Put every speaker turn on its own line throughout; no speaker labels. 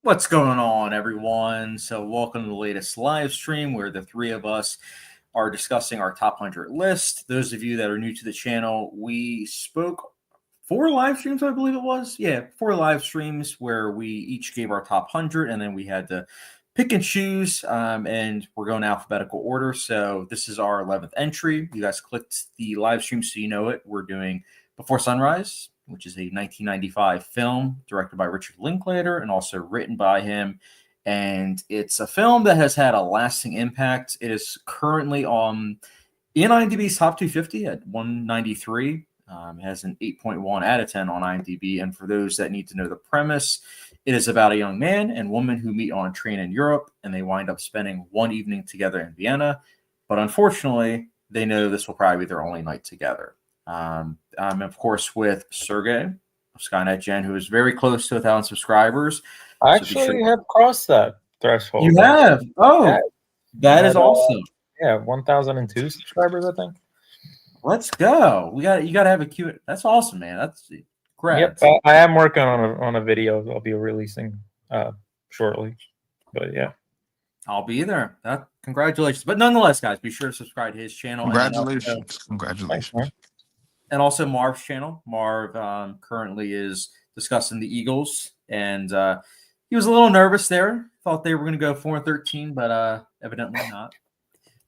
What's going on, everyone? So, welcome to the latest live stream where the three of us are discussing our top 100 list. Those of you that are new to the channel, we spoke 4 live streams, I believe it was. Yeah, 4 live streams where we each gave our top 100 and then we had to pick and choose. And we're going alphabetical order. So, this is our 11th entry. You guys clicked the live stream so you know it. We're doing Before Sunrise, which is a 1995 film directed by Richard Linklater and also written by him. And it's a film that has had a lasting impact. It is currently on in IMDb's top 250 at 193. It has an 8.1 out of 10 on IMDb. And for those that need to know the premise, it is about a young man and woman who meet on a train in Europe, and they wind up spending one evening together in Vienna. But unfortunately, they know this will probably be their only night together. I'm, of course, with Sergey of SkynetGen, who is very close to 1,000 subscribers.
I actually have crossed that threshold.
You have? Oh, that is awesome.
Yeah, 1,002 subscribers, I think.
Let's go. You got to have a Q. That's awesome, man. That's great.
Yep, I am working on a video I'll be releasing shortly. But yeah.
I'll be there. Congratulations. But nonetheless, guys, be sure to subscribe to his channel.
Congratulations. Congratulations.
And also Marv's channel. Marv currently is discussing the Eagles, and he was a little nervous there. Thought they were going to go 4-13, but evidently not.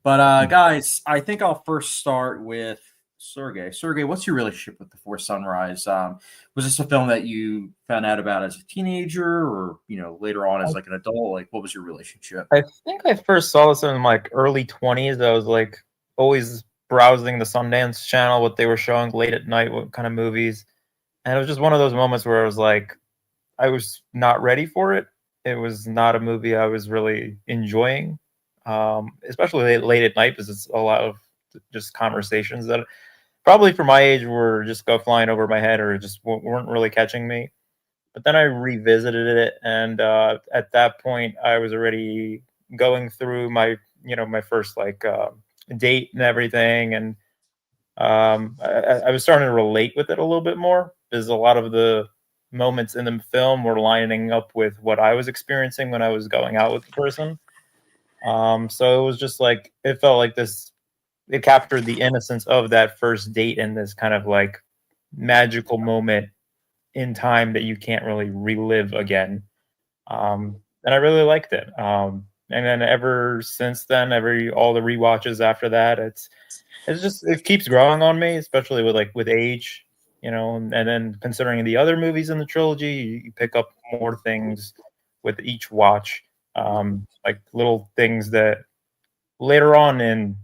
But guys, I think I'll first start with Sergey. Sergey, what's your relationship with Before Sunrise? Was this a film that you found out about as a teenager, or later on as like an adult? Like, what was your relationship?
I think I first saw this in like early 20s. I was like always browsing the Sundance channel, what they were showing late at night, what kind of movies. And it was just one of those moments where I was like, I was not ready for it. It was not a movie I was really enjoying, especially late at night, because it's a lot of just conversations that probably for my age were just go flying over my head or just weren't really catching me. But then I revisited it, and at that point, I was already going through my first date and everything, and I was starting to relate with it a little bit more, because a lot of the moments in the film were lining up with what I was experiencing when I was going out with the person. So it was just like, it felt like this, it captured the innocence of that first date and this kind of like magical moment in time that you can't really relive again. And I really liked it. And then ever since then, all the rewatches after that, it keeps growing on me, especially with age, and then considering the other movies in the trilogy, you pick up more things with each watch, like little things that later on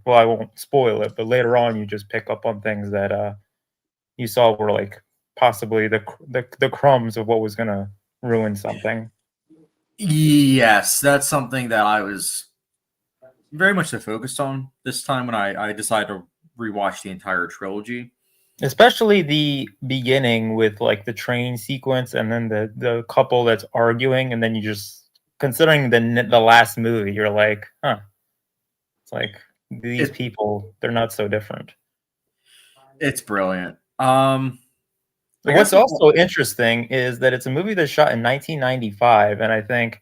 I won't spoil it, but later on you just pick up on things that you saw were like possibly the crumbs of what was gonna ruin something.
Yes, that's something that I was very much so focused on this time when I decided to rewatch the entire trilogy.
Especially the beginning with like the train sequence, and then the couple that's arguing, and then you just considering the last movie, you're like, huh. It's like these people, they're not so different.
It's brilliant.
What's also interesting is that it's a movie that's shot in 1995, and I think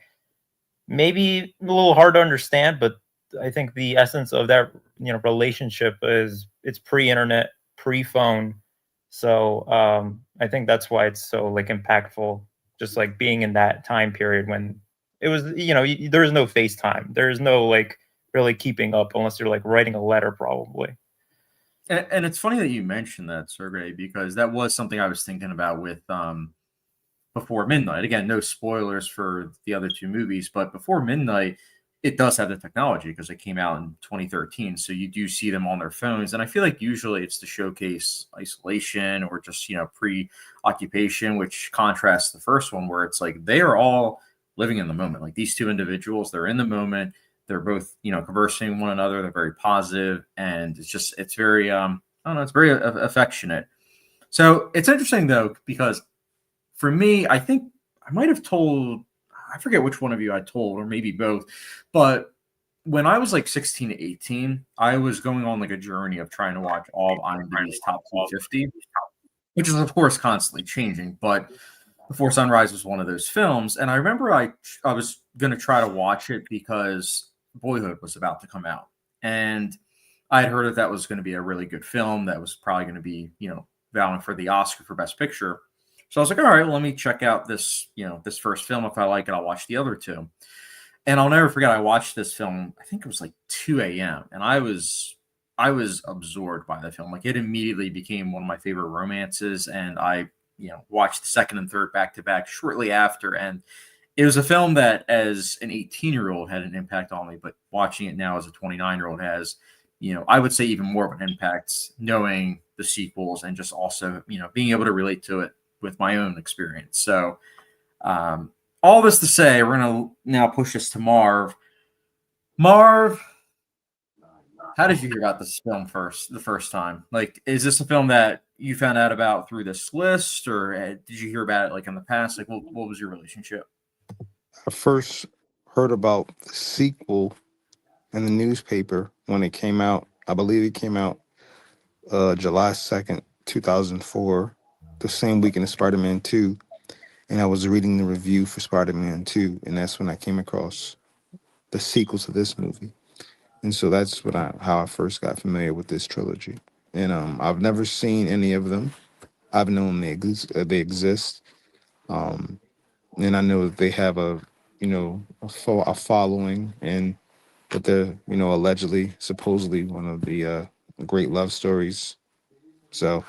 maybe a little hard to understand, but I think the essence of that relationship is it's pre-internet, pre-phone, so I think that's why it's so like impactful, just like being in that time period when it was there is no FaceTime, there is no like really keeping up unless you're like writing a letter probably.
And it's funny that you mentioned that, Sergey, because that was something I was thinking about with Before Midnight. Again, no spoilers for the other two movies, but Before Midnight, it does have the technology because it came out in 2013. So you do see them on their phones. And I feel like usually it's to showcase isolation or just, preoccupation, which contrasts the first one where it's like they are all living in the moment. Like these two individuals, they're in the moment. They're both, conversing with one another. They're very positive, and it's very, it's very affectionate. So it's interesting though, because for me, I think I might have told, I forget which one of you I told, or maybe both, but when I was like 16 to 18, I was going on like a journey of trying to watch all of IMDb's top 250, which is of course constantly changing. But Before Sunrise was one of those films, and I remember I was going to try to watch it because Boyhood was about to come out, and I had heard that was going to be a really good film that was probably going to be, vouching for the Oscar for Best Picture. So I was like, all right, well, let me check out this, this first film. If I like it, I'll watch the other two. And I'll never forget, I watched this film, I think it was like 2 a.m. and I was absorbed by the film. Like, it immediately became one of my favorite romances, and I, watched the second and third back to back shortly after. And it was a film that, as an 18-year-old, had an impact on me, but watching it now as a 29-year-old has, I would say even more of an impact, knowing the sequels and just also, being able to relate to it with my own experience. So, all this to say, we're going to now push this to Marv. Marv, how did you hear about this film the first time? Like, is this a film that you found out about through this list, or did you hear about it like in the past? Like, what was your relationship?
I first heard about the sequel in the newspaper when it came out. I believe it came out July 2nd, 2004, the same weekend as Spider-Man 2. And I was reading the review for Spider-Man 2, and that's when I came across the sequel to this movie. And so that's how I first got familiar with this trilogy. And I've never seen any of them. I've known they exist. And I know that they have a following, and that they're, allegedly, supposedly one of the great love stories. So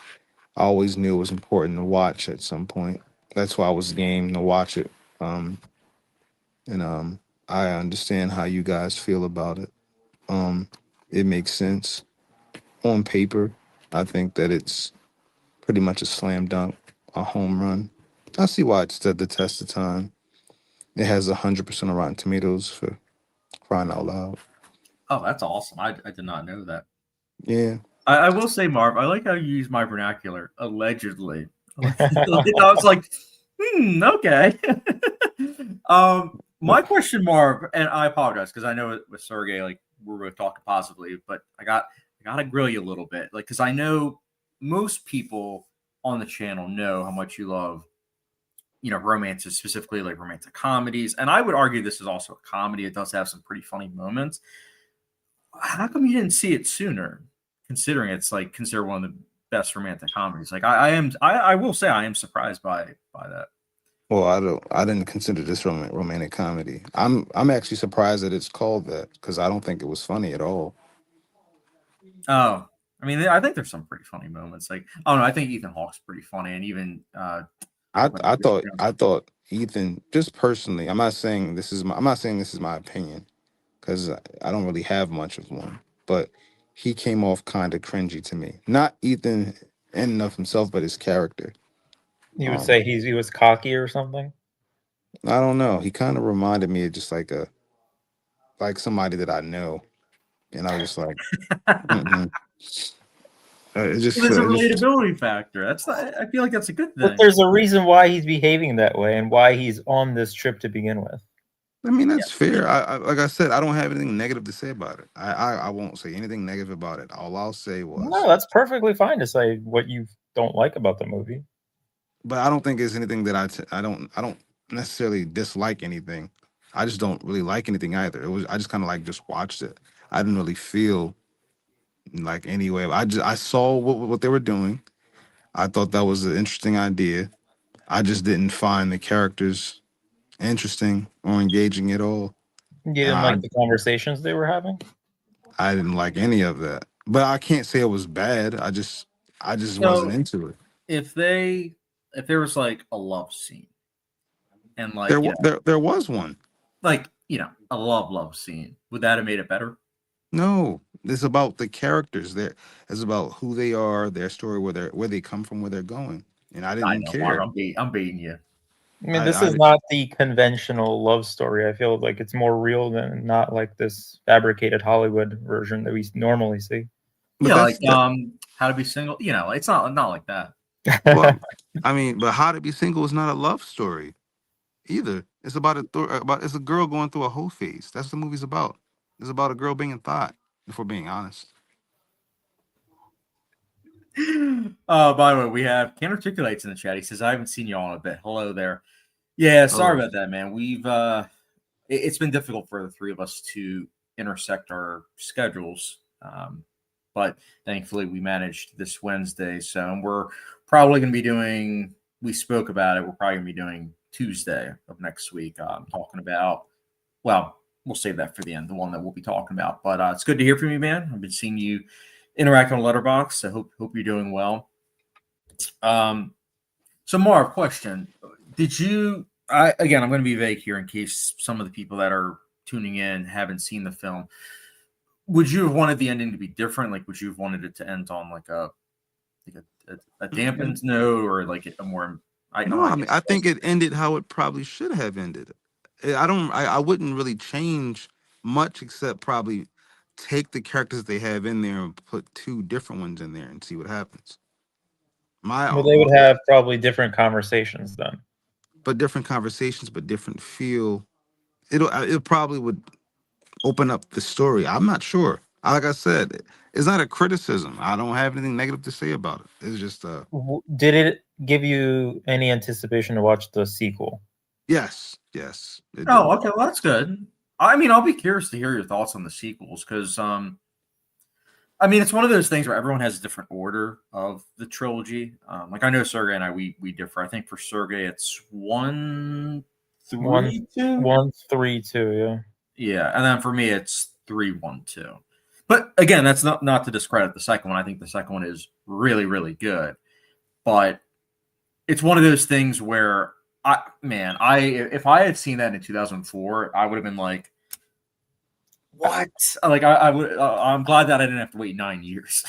I always knew it was important to watch at some point. That's why I was game to watch it. And I understand how you guys feel about it. It makes sense on paper. I think that it's pretty much a slam dunk, a home run. I see why it stood the test of time. It has 100% of Rotten Tomatoes, for crying out loud.
Oh, that's awesome. I did not know that.
Yeah.
I will say, Marv, I like how you use my vernacular, allegedly. I was like, okay. My question, Marv, and I apologize because I know with Sergey, like, we're both talking positively, but I gotta grill you a little bit, like, because I know most people on the channel know how much you love, romances, specifically like romantic comedies, and I would argue this is also a comedy. It does have some pretty funny moments. How come you didn't see it sooner? Considering it's like considered one of the best romantic comedies. Like, I will say I am surprised by that.
Well, I didn't consider this romantic comedy. I'm actually surprised that it's called that, because I don't think it was funny at all.
Oh, I mean, I think there's some pretty funny moments. Like, oh no, I think Ethan Hawke's pretty funny, and even
I thought Ethan, just personally, I'm not saying this is my opinion, because I don't really have much of one, but he came off kind of cringy to me. Not Ethan in and of himself, but his character.
You would say he was cocky or something?
I don't know. He kind of reminded me of just like somebody that I know, and I was just like, mm-mm.
There's a relatability factor. I feel like that's a good thing.
But there's a reason why he's behaving that way and why he's on this trip to begin with.
I mean, that's fair. I like I said, I don't have anything negative to say about it. I won't say anything negative about it. All I'll say was,
no, that's perfectly fine to say what you don't like about the movie.
But I don't think it's anything that I don't necessarily dislike anything. I just don't really like anything either. I just kind of like just watched it. I didn't really feel like any way. I saw what they were doing. I thought that was an interesting idea. I just didn't find the characters interesting or engaging at all.
You didn't like the conversations they were having?
I didn't like any of that. But I can't say it was bad. I just wasn't into it.
If there was like a love scene, and like
there was one,
like, a love scene, would that have made it better?
No, it's about the characters. It's about who they are, their story, where they come from, where they're going. And I didn't care.
Mark, I'm baiting you.
I mean, this is not the conventional love story. I feel like it's more real than not like this fabricated Hollywood version that we normally see.
Yeah, like How to Be Single. It's not like that.
Well, I mean, but How to Be Single is not a love story either. It's about it's a girl going through a whole phase. That's what the movie's about. It's about a girl being in thought, if we're being honest.
By the way, we have Can Articulates in the chat. He says, I haven't seen y'all in a bit. Hello there. Yeah, sorry about that, man. We've it's been difficult for the three of us to intersect our schedules. But thankfully we managed this Wednesday. So we're probably gonna be doing, we spoke about it, we're probably gonna be doing Tuesday of next week. Talking about, well, we'll save that for the end, the one that we'll be talking about. But it's good to hear from you, man. I've been seeing you interact on Letterboxd. So hope you're doing well. So Marv, question: did you? Again, I'm going to be vague here in case some of the people that are tuning in haven't seen the film. Would you have wanted the ending to be different? Like, would you have wanted it to end on like a dampened note, or like a more?
I think it ended how it probably should have ended. I wouldn't really change much except probably take the characters they have in there and put two different ones in there and see what happens.
Well, they would have probably different conversations then.
But different conversations, but different feel. It probably would open up the story. I'm not sure. Like I said, it's not a criticism. I don't have anything negative to say about it. It's just
Did it give you any anticipation to watch the sequel?
Yes.
Oh, okay. Well, that's good. I mean, I'll be curious to hear your thoughts on the sequels because, I mean, it's one of those things where everyone has a different order of the trilogy. Like I know Sergey and I, we differ. I think for Sergey, it's 1, 3, 2.
1, 3, 2, yeah.
Yeah, and then for me, it's 3, 1, 2. But again, that's not to discredit the second one. I think the second one is really, really good. But it's one of those things where if I had seen that in 2004, I would have been like, what? Like I'm glad that I didn't have to wait 9 years.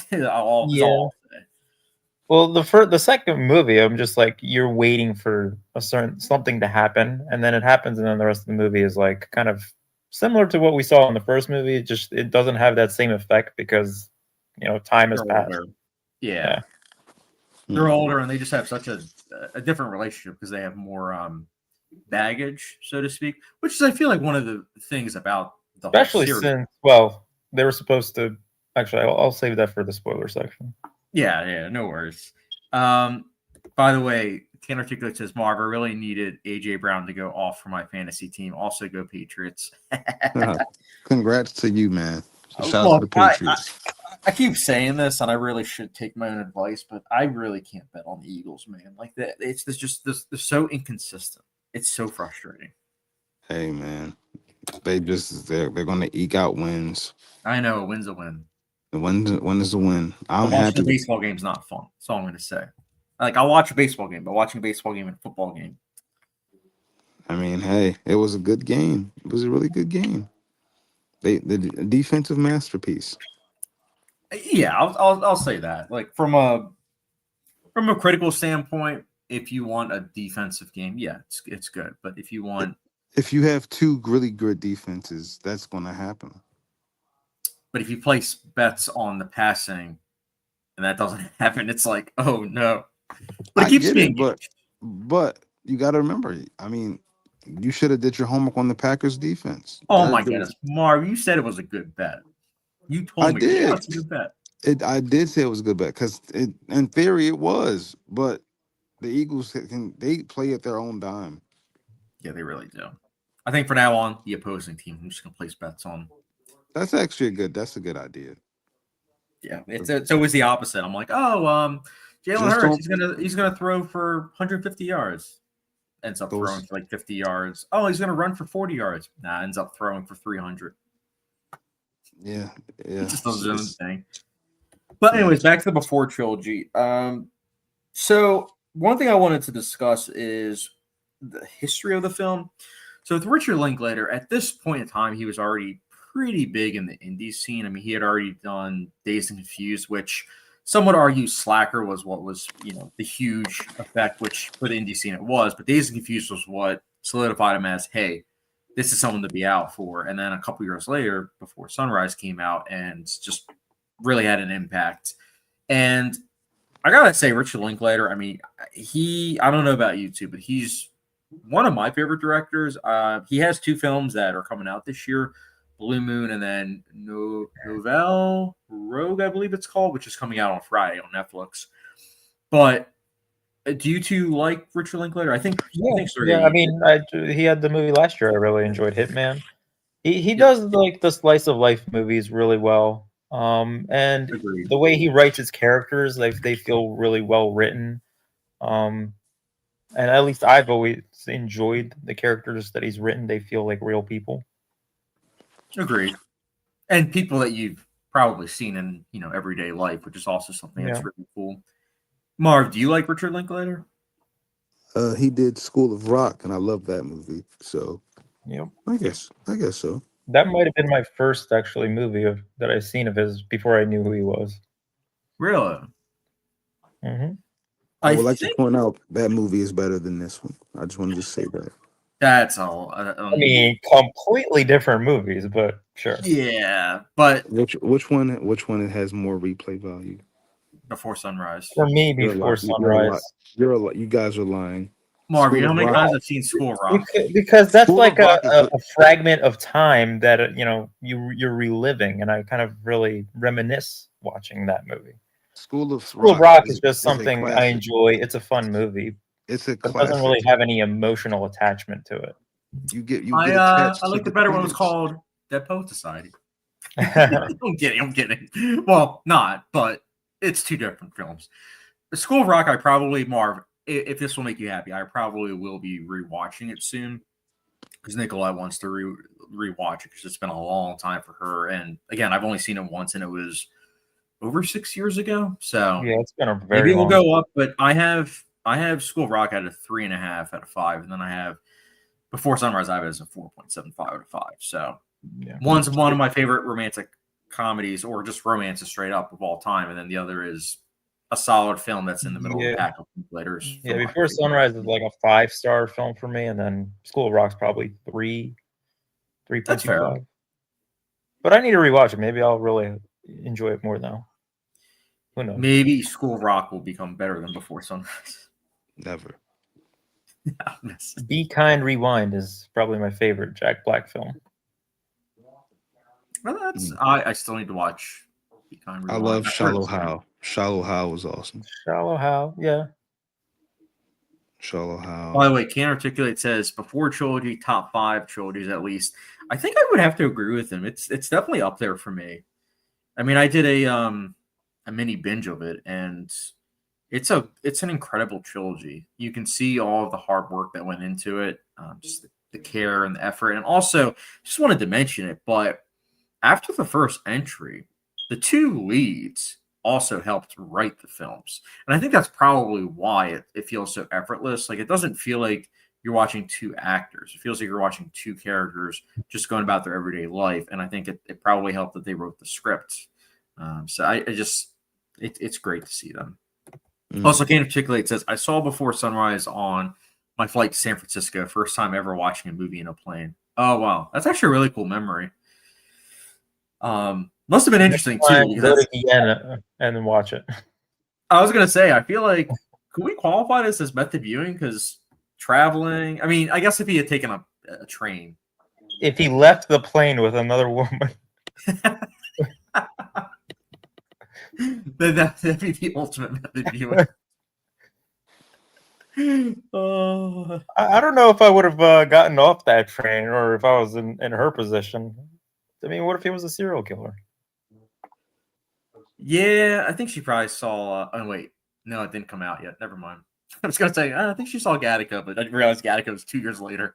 Well, the second movie, I'm just like, you're waiting for something to happen, and then it happens, and then the rest of the movie is like kind of similar to what we saw in the first movie. It doesn't have that same effect because time has passed.
Yeah. They're older, and they just have such a different relationship because they have more baggage, so to speak. Which is, I feel like, one of the things about the
especially
whole series.
Since they were supposed to. Actually, I'll save that for the spoiler section.
Yeah, no worries. By the way, Can Articulate says, Marv, I really needed AJ Brown to go off for my fantasy team. Also, go Patriots.
Congrats to you, man. Shout out to the Patriots.
I keep saying this, and I really should take my own advice, but I really can't bet on the Eagles, man. Like that, it's just they're so inconsistent. It's so frustrating.
Hey, man, they're going to eke out wins.
I know, a win's a win.
The win is a win. I'm
watching
happy.
A baseball game's not fun. That's all I'm going to say. Like, I'll watch a baseball game, but watching a baseball game and a football game.
I mean, hey, it was a good game. It was a really good game. The defensive masterpiece.
Yeah, I'll say that. Like from a critical standpoint, if you want a defensive game, yeah, it's good. But if you
have two really good defenses, that's going to happen.
But if you place bets on the passing and that doesn't happen, it's like, oh no. But it keeps being.
But you got to remember, I mean, you should have did your homework on the Packers defense.
Oh my goodness, Marv, you said it was a good bet. You told me it's a good bet.
I did say it was a good bet because in theory it was, but the Eagles they play at their own dime.
Yeah, they really do. I think from now on, the opposing team, I'm just gonna place bets on.
That's actually that's a good idea.
Yeah, it's always the opposite. I'm like, Jalen Hurts, he's gonna throw for 150 yards. Ends up throwing for like 50 yards. Oh, he's gonna run for 40 yards. Nah, ends up throwing for 300.
Yeah.
It just does its own thing. But anyways, back to the Before trilogy. So one thing I wanted to discuss is the history of the film. So with Richard Linklater, at this point in time, he was already pretty big in the indie scene. I mean, he had already done Dazed and Confused, which some would argue Slacker was what was, the huge effect, which for the indie scene it was. But Dazed and Confused was what solidified him as, hey, this is someone to be out for. And then a couple years later, Before Sunrise came out and just really had an impact. And I gotta say, Richard Linklater, I mean, I don't know about you two, but he's one of my favorite directors. He has two films that are coming out this year. Blue Moon, and then Nouvelle Rogue, I believe it's called, which is coming out on Friday on Netflix. But do you two like Richard Linklater? I think Sergey,
yeah. I mean, he had the movie last year. I really enjoyed Hitman. He
Yep.
does like the slice of life movies really well. And
Agreed.
the way he writes his characters, like they feel really well written. And at least I've always enjoyed the characters that he's written. They feel like real people.
Agreed. And people that you've probably seen in everyday life, which is also something that's
Yeah.
really cool. Marv, do you like Richard Linklater?
He did School of Rock, and I love that movie. So
Yep.
I guess so.
That might have been my first actually movie that I've seen of his before I knew who he was.
Really?
Mm-hmm.
I would like to point out that movie is better than this one. I just wanted to say that.
That's all.
I mean, completely different movies, but sure.
Yeah, but
Which one has more replay value?
Before Sunrise.
For me,
You're a
Before
lot-
Sunrise.
You guys are lying.
Marv, you know how
School of
many
Rock-
times I've seen School of Rock?
Because that's
School
like
of Rock is
a fragment of time that you're reliving, and I kind of really reminisce watching that movie.
School of
Rock is just
a
something I
classic.
enjoy. It's a fun movie.
It's a
But it
classic.
doesn't really have any emotional attachment to it.
You get
I
attached to
like the
the
better one. Was
themes.
called Dead Poet Society. I'm kidding. Well, not, but it's two different films. The School of Rock, Marv, if this will make you happy, I probably will be rewatching it soon because Nikolai wants to rewatch it because it's been a long time for her. And again, I've only seen it once, and it was over 6 years ago. So
Yeah, it's been a very
maybe it will
long
go up. But I have School of Rock at a 3.5 out of 5, and then I have Before Sunrise. I have it as a 4.75 out of 5. So
yeah.
one's one of my favorite romantic comedies, or just romances straight up of all time, and then the other is a solid film that's in the middle of the pack of Linklater's.
Yeah, Before Sunrise is like a 5-star film for me, and then School of Rock's probably 3.25.
That's fair.
But I need to rewatch it. Maybe I'll really enjoy it more now. Who knows?
Maybe School of Rock will become better than Before Sunrise.
Never.
Be Kind, Rewind is probably my favorite Jack Black film.
Well, I still need to watch Be Kind, Rewind.
I love Shallow Hal. Shallow Hal was awesome.
Shallow Hal, yeah.
Shallow Hal.
By the way, Can't Articulate says before trilogy, top 5 trilogies at least. I think I would have to agree with him. It's definitely up there for me. I mean, I did a mini binge of it, and it's an incredible trilogy. You can see all of the hard work that went into it, just the care and the effort, and also just wanted to mention it. But after the first entry, the 2 leads also helped write the films, and I think that's probably why it feels so effortless. Like, it doesn't feel like you're watching 2 actors. It feels like you're watching 2 characters just going about their everyday life, and I think it probably helped that they wrote the script. So it's great to see them. Also, Can't Articulate says, I saw Before Sunrise on my flight to San Francisco. First time ever watching a movie in a plane. Oh, wow. That's actually a really cool memory. Must have been interesting, too.
Go to Vienna and then watch it.
I was going to say, I feel like, could we qualify this as method viewing? Because traveling, I mean, I guess if he had taken a train.
If he left the plane with another woman.
That'd be the ultimate method viewing.
I don't know if I would have gotten off that train, or if I was in her position. I mean, what if he was a serial killer?
Yeah, I think she probably saw. Oh wait, no, it didn't come out yet. Never mind. I was gonna say I think she saw Gattaca, but I didn't realize Gattaca was 2 years later.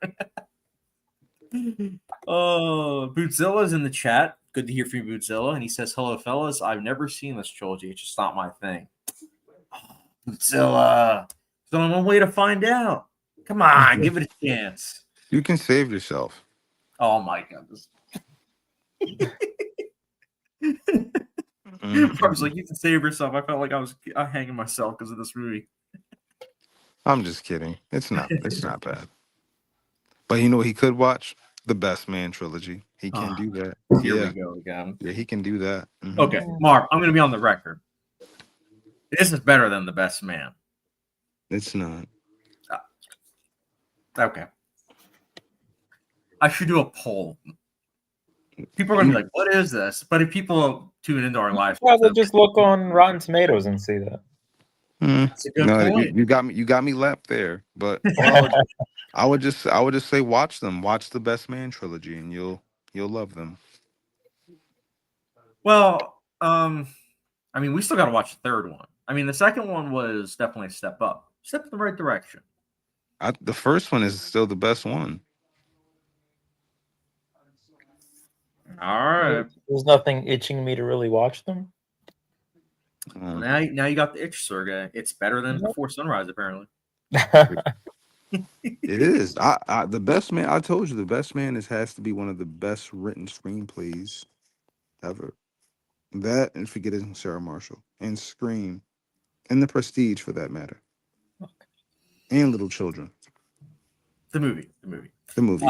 Oh, Bootzilla's in the chat. Good to hear from you, Bootzilla. And he says, hello, fellas. I've never seen this trilogy. It's just not my thing. Oh, Bootzilla. There's only one way to find out. Come on, give it a chance.
You can save yourself.
Oh, my goodness.
Mm-hmm.
I was like, you can save yourself. I felt like I was hanging myself because of this movie.
I'm just kidding. It's not bad. But you know what he could watch? The Best Man trilogy. He can do that.
Here we go again.
Yeah, he can do that. Mm-hmm.
Okay, Marv, I'm going to be on the record. This is better than The Best Man.
It's not.
Okay. I should do a poll. People are gonna be like, "What is this?" But if people tune into our live,
Probably just look on Rotten Tomatoes and see that.
that's a good
No,
point.
you got me left there. But I would just say watch them. Watch the Best Man trilogy, and you'll love them.
Well, I mean, we still got to watch the third one. I mean, the second one was definitely a step up, step in the right direction.
The first one is still the best one.
All right.
There's nothing itching me to really watch them.
Now you got the itch, Sergey. It's better than Before Sunrise, apparently.
It is. The Best Man. I told you, the Best Man has to be one of the best written screenplays ever. That and Forgetting Sarah Marshall and Scream and The Prestige, for that matter, and Little Children.
The movie.
The movie.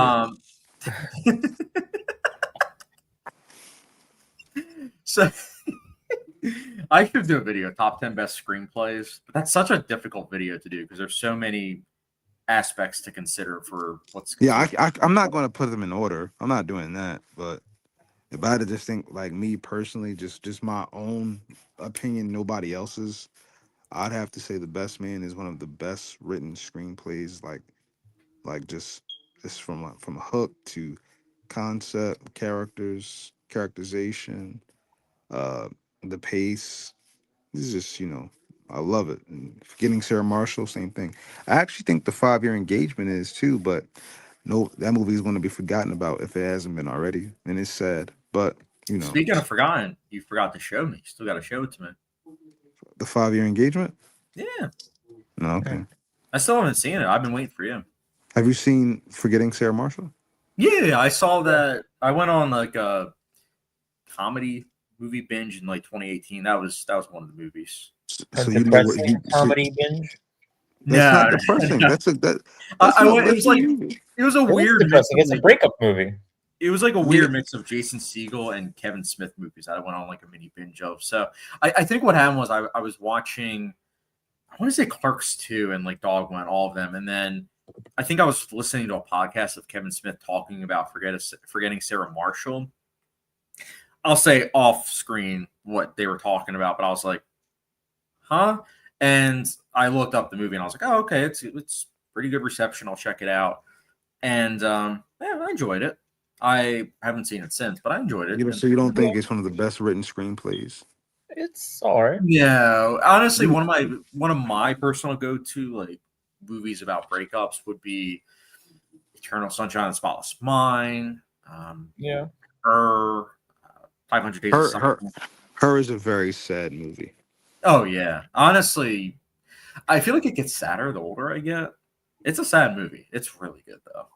So I should do a video, top 10 best screenplays, but that's such a difficult video to do because there's so many aspects to consider for what's.
Yeah, I'm not going to put them in order. I'm not doing that. But if I had to just think, like me personally, just my own opinion, nobody else's, I'd have to say The Best Man is one of the best written screenplays. Like just from hook to concept, characters, characterization, the pace. This is just, I love it. And Forgetting Sarah Marshall, same thing. I actually think The 5-Year Engagement is too, but no, that movie is going to be forgotten about if it hasn't been already, and it's sad. But
Speaking of forgotten, you forgot to show me. You still got to show it to me.
The 5-Year Engagement.
Yeah.
No, okay.
I still haven't seen it. I've been waiting for you.
Have you seen Forgetting Sarah Marshall?
Yeah, I saw that. I went on like a comedy movie binge in like 2018. That was one of the movies.
So you know what
comedy binge?
That's not depressing.
It was a weird
depressing. It's a breakup movie.
It was like a weird mix of Jason Segel and Kevin Smith movies that I went on like a mini binge of. So I think what happened was I was watching, I want to say Clerks 2 and like Dogma and all of them. And then I think I was listening to a podcast of Kevin Smith talking about Forgetting Sarah Marshall. I'll say off screen what they were talking about, but I was like, huh? And I looked up the movie and I was like, oh, okay, it's pretty good reception. I'll check it out. And yeah, I enjoyed it. I haven't seen it since, but I enjoyed it.
So you don't think it's one of the best written screenplays?
It's all right.
Yeah, honestly, one of my personal go-to like movies about breakups would be Eternal Sunshine of the Spotless Mind. Her, 500 Days of Summer.
Her is a very sad movie.
Oh yeah, honestly, I feel like it gets sadder the older I get. It's a sad movie. It's really good though.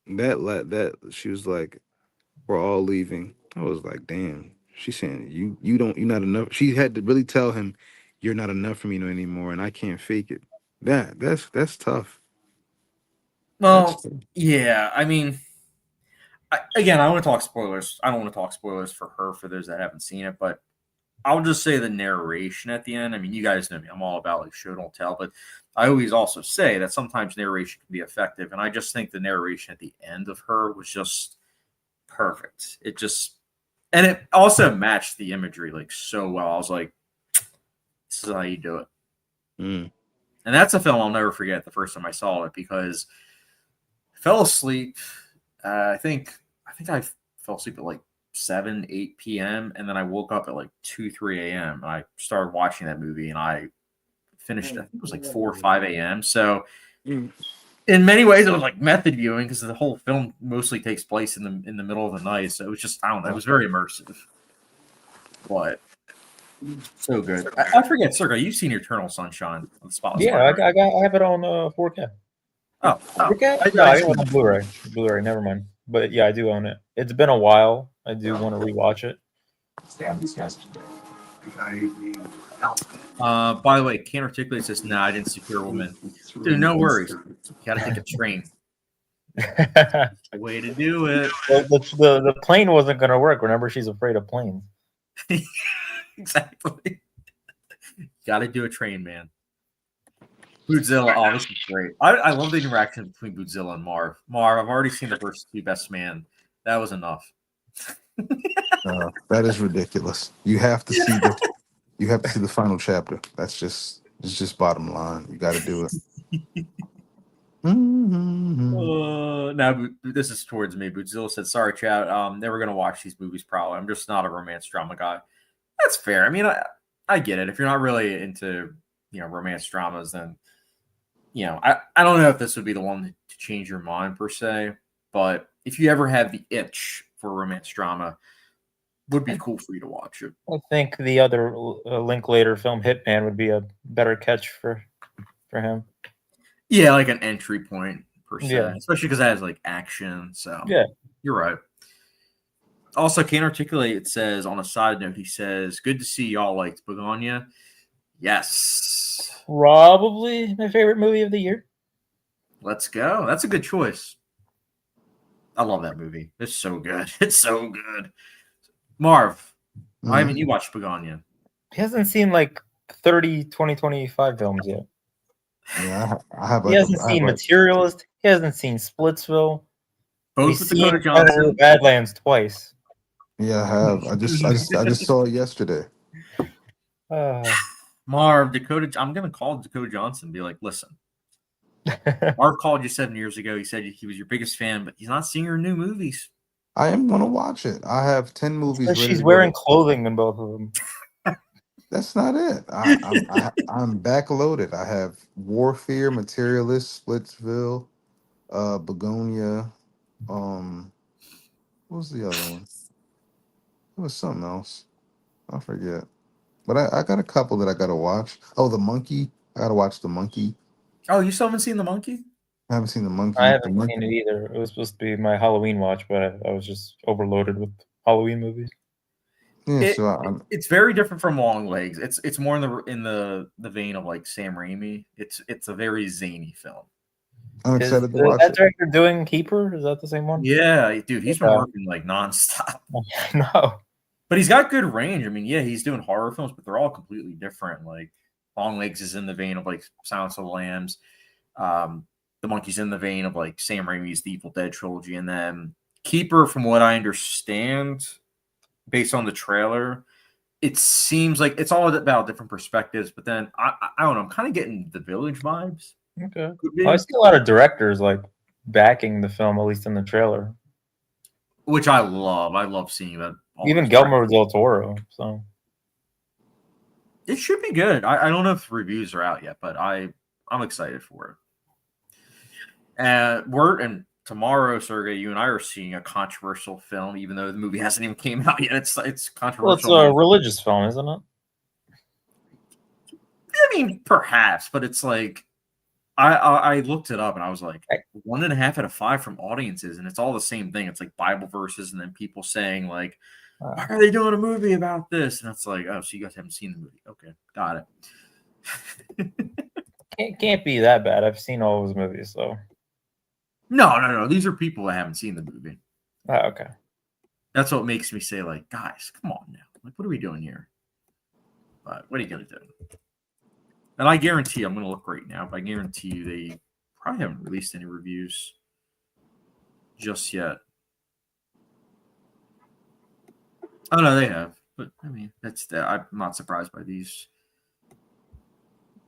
That she was like, we're all leaving. I was like, damn. She's saying you're not enough. She had to really tell him, you're not enough for me anymore, and I can't fake it. That's tough.
Well, yeah. I mean, I want to talk spoilers. I don't want to talk spoilers for her for those that haven't seen it, but I'll just say the narration at the end. I mean, you guys know me. I'm all about like show don't tell, but I always also say that sometimes narration can be effective, and I just think the narration at the end of her was just perfect. And it also matched the imagery like so well. I was like, this is how you do it. And that's a film I'll never forget the first time I saw it because I fell asleep. I think I fell asleep at like 7, 8 p.m. and then I woke up at like 2, 3 a.m. and I started watching that movie and I finished, I think it was like 4 or 5 a.m. So in many ways it was like method viewing because the whole film mostly takes place in the middle of the night. So it was just, I don't know, it was very immersive. But so good. I forget, Sergey, you've seen Eternal Sunshine of the Spotless Mind.
I have it on 4K.
Oh,
4K? I got it on Blu-ray. Blu-ray, never mind. But yeah, I do own it. It's been a while. I do want to rewatch it.
By the way, Can't Articulate says, nah, I didn't secure a woman. Dude, no worries. You gotta take a train. Way to do it.
The plane wasn't gonna work. Remember, she's afraid of planes.
Exactly. Gotta do a train, man. Bootzilla, oh, this is great. I love the interaction between Bootzilla and Marv. Marv, I've already seen the first two Best Man. That was enough.
That is ridiculous. You have to see the final chapter. It's just bottom line. You got to do it.
Now this is towards me. Bootzilla said, "Sorry, chat. Never gonna watch these movies. Probably. I'm just not a romance drama guy." That's fair. I mean, I get it. If you're not really into romance dramas, then I don't know if this would be the one to change your mind per se. But if you ever have the itch for a romance drama, would be cool for you to watch it.
I think the other Linklater film, Hitman, would be a better catch for him.
Yeah, like an entry point per se,
Yeah.
especially because it has like action. So
Yeah.
You're right. Also, Can't Articulate, it says on a side note, he says, "Good to see y'all liked Begonia." Yes.
Probably my favorite movie of the year.
Let's go. That's a good choice. I love that movie. It's so good. It's so good. Marv, why haven't you watched Begonia?
He hasn't seen like 30 2025 films yet.
Yeah, I have.
He hasn't seen Materialist. He hasn't seen Splitsville.
Both with Dakota Johnson.
Badlands twice.
Yeah, I have. I just saw it yesterday.
Marv, I'm gonna call Dakota Johnson and be like, listen. Marv called you 7 years ago. He said he was your biggest fan, but he's not seeing your new movies.
I am gonna watch it. I have 10 movies.
She's wearing clothing in both of them.
That's not it. I'm backloaded. I have Warfare, Materialist, Splitsville, Begonia. What was the other one? It was something else. I forget. But I got a couple that I gotta watch. Oh, The Monkey. I gotta watch The Monkey.
Oh, you still haven't seen The Monkey?
I haven't seen The Monkey.
I haven't seen it either. It was supposed to be my Halloween watch, but I was just overloaded with Halloween movies.
Yeah,
it's very different from Longlegs. It's more in the vein of like Sam Raimi. It's a very zany film.
I'm excited to watch
that
it.
director doing Keeper? Is that the same one?
Yeah, dude, he's been working like nonstop.
No.
But he's got good range. I mean, yeah, he's doing horror films, but they're all completely different. Like Longlegs is in the vein of like Silence of the Lambs. The Monkey's in the vein of like Sam Raimi's The Evil Dead trilogy. And then Keeper, from what I understand, based on the trailer, it seems like it's all about different perspectives. But then I don't know. I'm kind of getting The Village vibes.
Okay. Well, I see a lot of directors like backing the film, at least in the trailer.
Which I love. I love seeing that.
Even Guillermo del Toro. So
it should be good. I don't know if reviews are out yet, but I'm excited for it. And tomorrow, Sergey, you and I are seeing a controversial film, even though the movie hasn't even came out yet. It's controversial.
Well, it's a religious film, isn't it?
I mean, perhaps, but it's like I looked it up and I was like 1.5 out of 5 from audiences, and it's all the same thing. It's like Bible verses, and then people saying like, "Why are they doing a movie about this?" And it's like, oh, so you guys haven't seen the movie? Okay, got
it. Can't be that bad. I've seen all those movies, so.
No. These are people that haven't seen the movie.
Okay.
That's what makes me say, like, guys, come on now. Like, what are we doing here? But what are you gonna do? And I guarantee I'm gonna look right now, but I guarantee you they probably haven't released any reviews just yet. Oh no, they have. But I mean, I'm not surprised by these.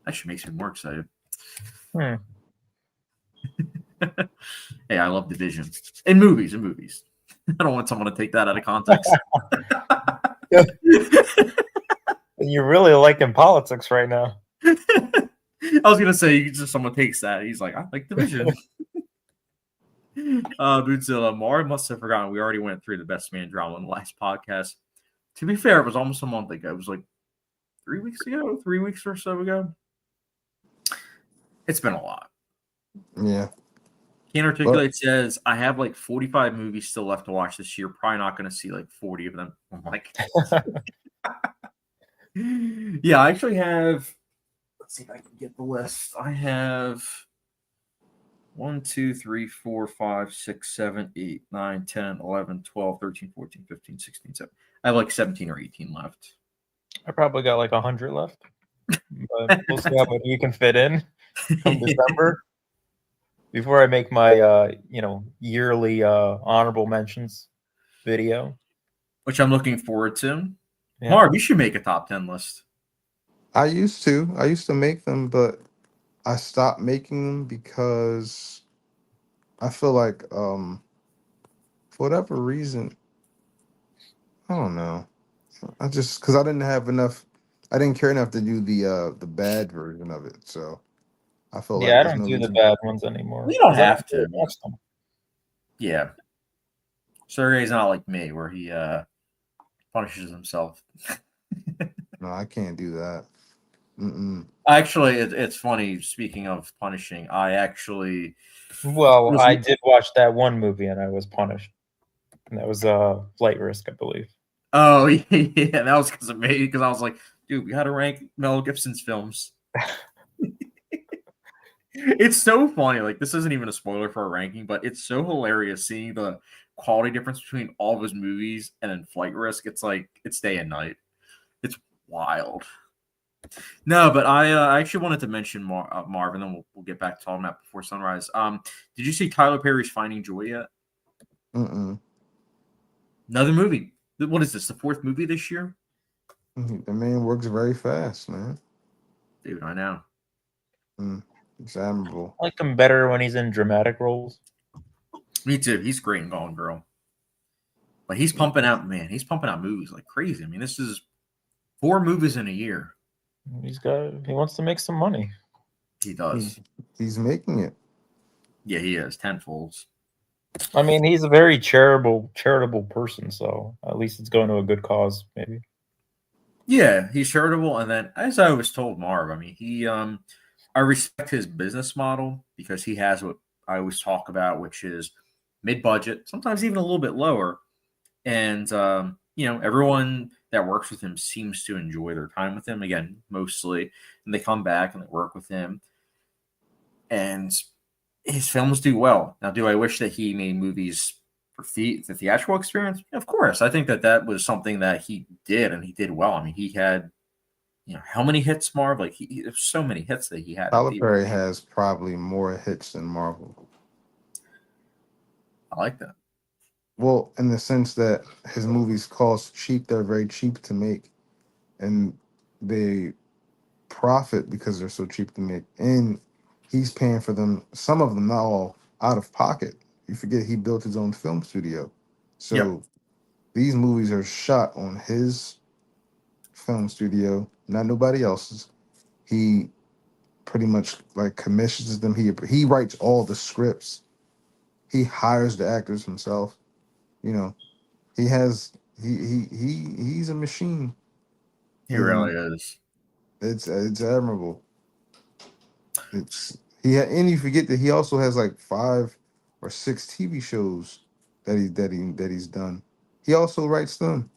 Actually makes me more excited. Hey, I love division. In movies. I don't want someone to take that out of context.
You're really liking politics right now.
I was gonna say, just someone takes that. He's like, I like division. Bootzilla, Marv must have forgotten. We already went through the best man drama in the last podcast. To be fair, it was almost a month ago. It was like 3 weeks or so ago. It's been a lot.
Yeah.
Can't Articulate says, I have like 45 movies still left to watch this year. Probably not going to see like 40 of them. I'm like, yeah, I actually have, let's see if I can get the list. I have 1, 2, 3, 4, 5, 6, 7, 8, 9, 10, 11, 12, 13, 14, 15, 16, 17. I have like 17 or 18 left.
I probably got like 100 left. But we'll see how much you can fit in from December. Before I make my yearly honorable mentions video.
which I'm looking forward to.
Yeah.
Marv, you should make a top 10 list.
I used to make them, but I stopped making them because I feel like for whatever reason, I don't know. I just because I didn't have enough, I didn't care enough to do the bad version of it. So I felt like
Yeah, I
there's
don't
no
do the
reason.
bad ones anymore.
We don't
'Cause I
have
really
to.
watch them.
Yeah. Sergey's not like me where he punishes himself.
No, I can't do that. Mm-mm.
Actually, it's funny. Speaking of punishing, I actually
Well,
was.
I did watch that one movie and I was punished. And that was Flight Risk, I believe.
Oh yeah, that was because of me. Because I was like, dude, we got to rank Mel Gibson's films. It's so funny. Like this isn't even a spoiler for our ranking, but it's so hilarious seeing the quality difference between all of his movies and then Flight Risk. It's like it's day and night. It's wild. No, but I actually wanted to mention Marv, and then we'll get back to talking about Before Sunrise. Did you see Tyler Perry's Finding Joy yet?
Mm-mm.
Another movie. What is this? The fourth movie this year?
The man works very fast, man.
Dude, I know.
It's admirable.
I like him better when he's in dramatic roles.
Me too. He's great in Gone Girl. But he's pumping out, man. He's pumping out movies like crazy. I mean, this is 4 movies in a year.
He wants to make some money.
He does.
He's making it.
Yeah, he is. Tenfolds.
I mean, he's a very charitable person, so at least it's going to a good cause, maybe.
Yeah, he's charitable. And then, as I was told Marv, I mean, I respect his business model because he has what I always talk about, which is mid-budget, sometimes even a little bit lower. And, everyone that works with him seems to enjoy their time with him, again, mostly. And they come back and they work with him. And his films do well. Now, do I wish that he made movies for the theatrical experience? Of course. I think that was something that he did, and he did well. I mean, he had, how many hits, Marv? Like, there's so many hits that he had.
Tyler Perry has probably more hits than Marvel.
I like that.
Well, in the sense that his movies cost cheap, they're very cheap to make, and they profit because they're so cheap to make. And he's paying for them, some of them, not all, out of pocket. You forget he built his own film studio. So
Yep.
these movies are shot on his film studio, not nobody else's. He pretty much like commissions them. He writes all the scripts. He hires the actors himself. You know, he has he's a machine.
He
And
really is.
it's admirable. And you forget that he also has like 5 or 6 TV shows that he's done. He also writes them.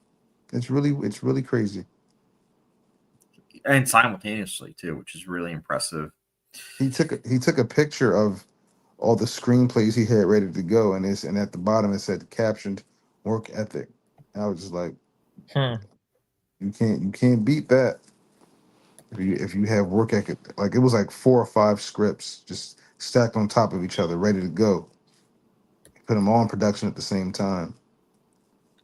It's really crazy.
And simultaneously, too, which is really impressive.
He took a picture of all the screenplays he had ready to go, and at the bottom it said captioned work ethic. I was just like, you can't beat that. If you have work ethic, like it was like 4 or 5 scripts just stacked on top of each other, ready to go. Put them all in production at the same time.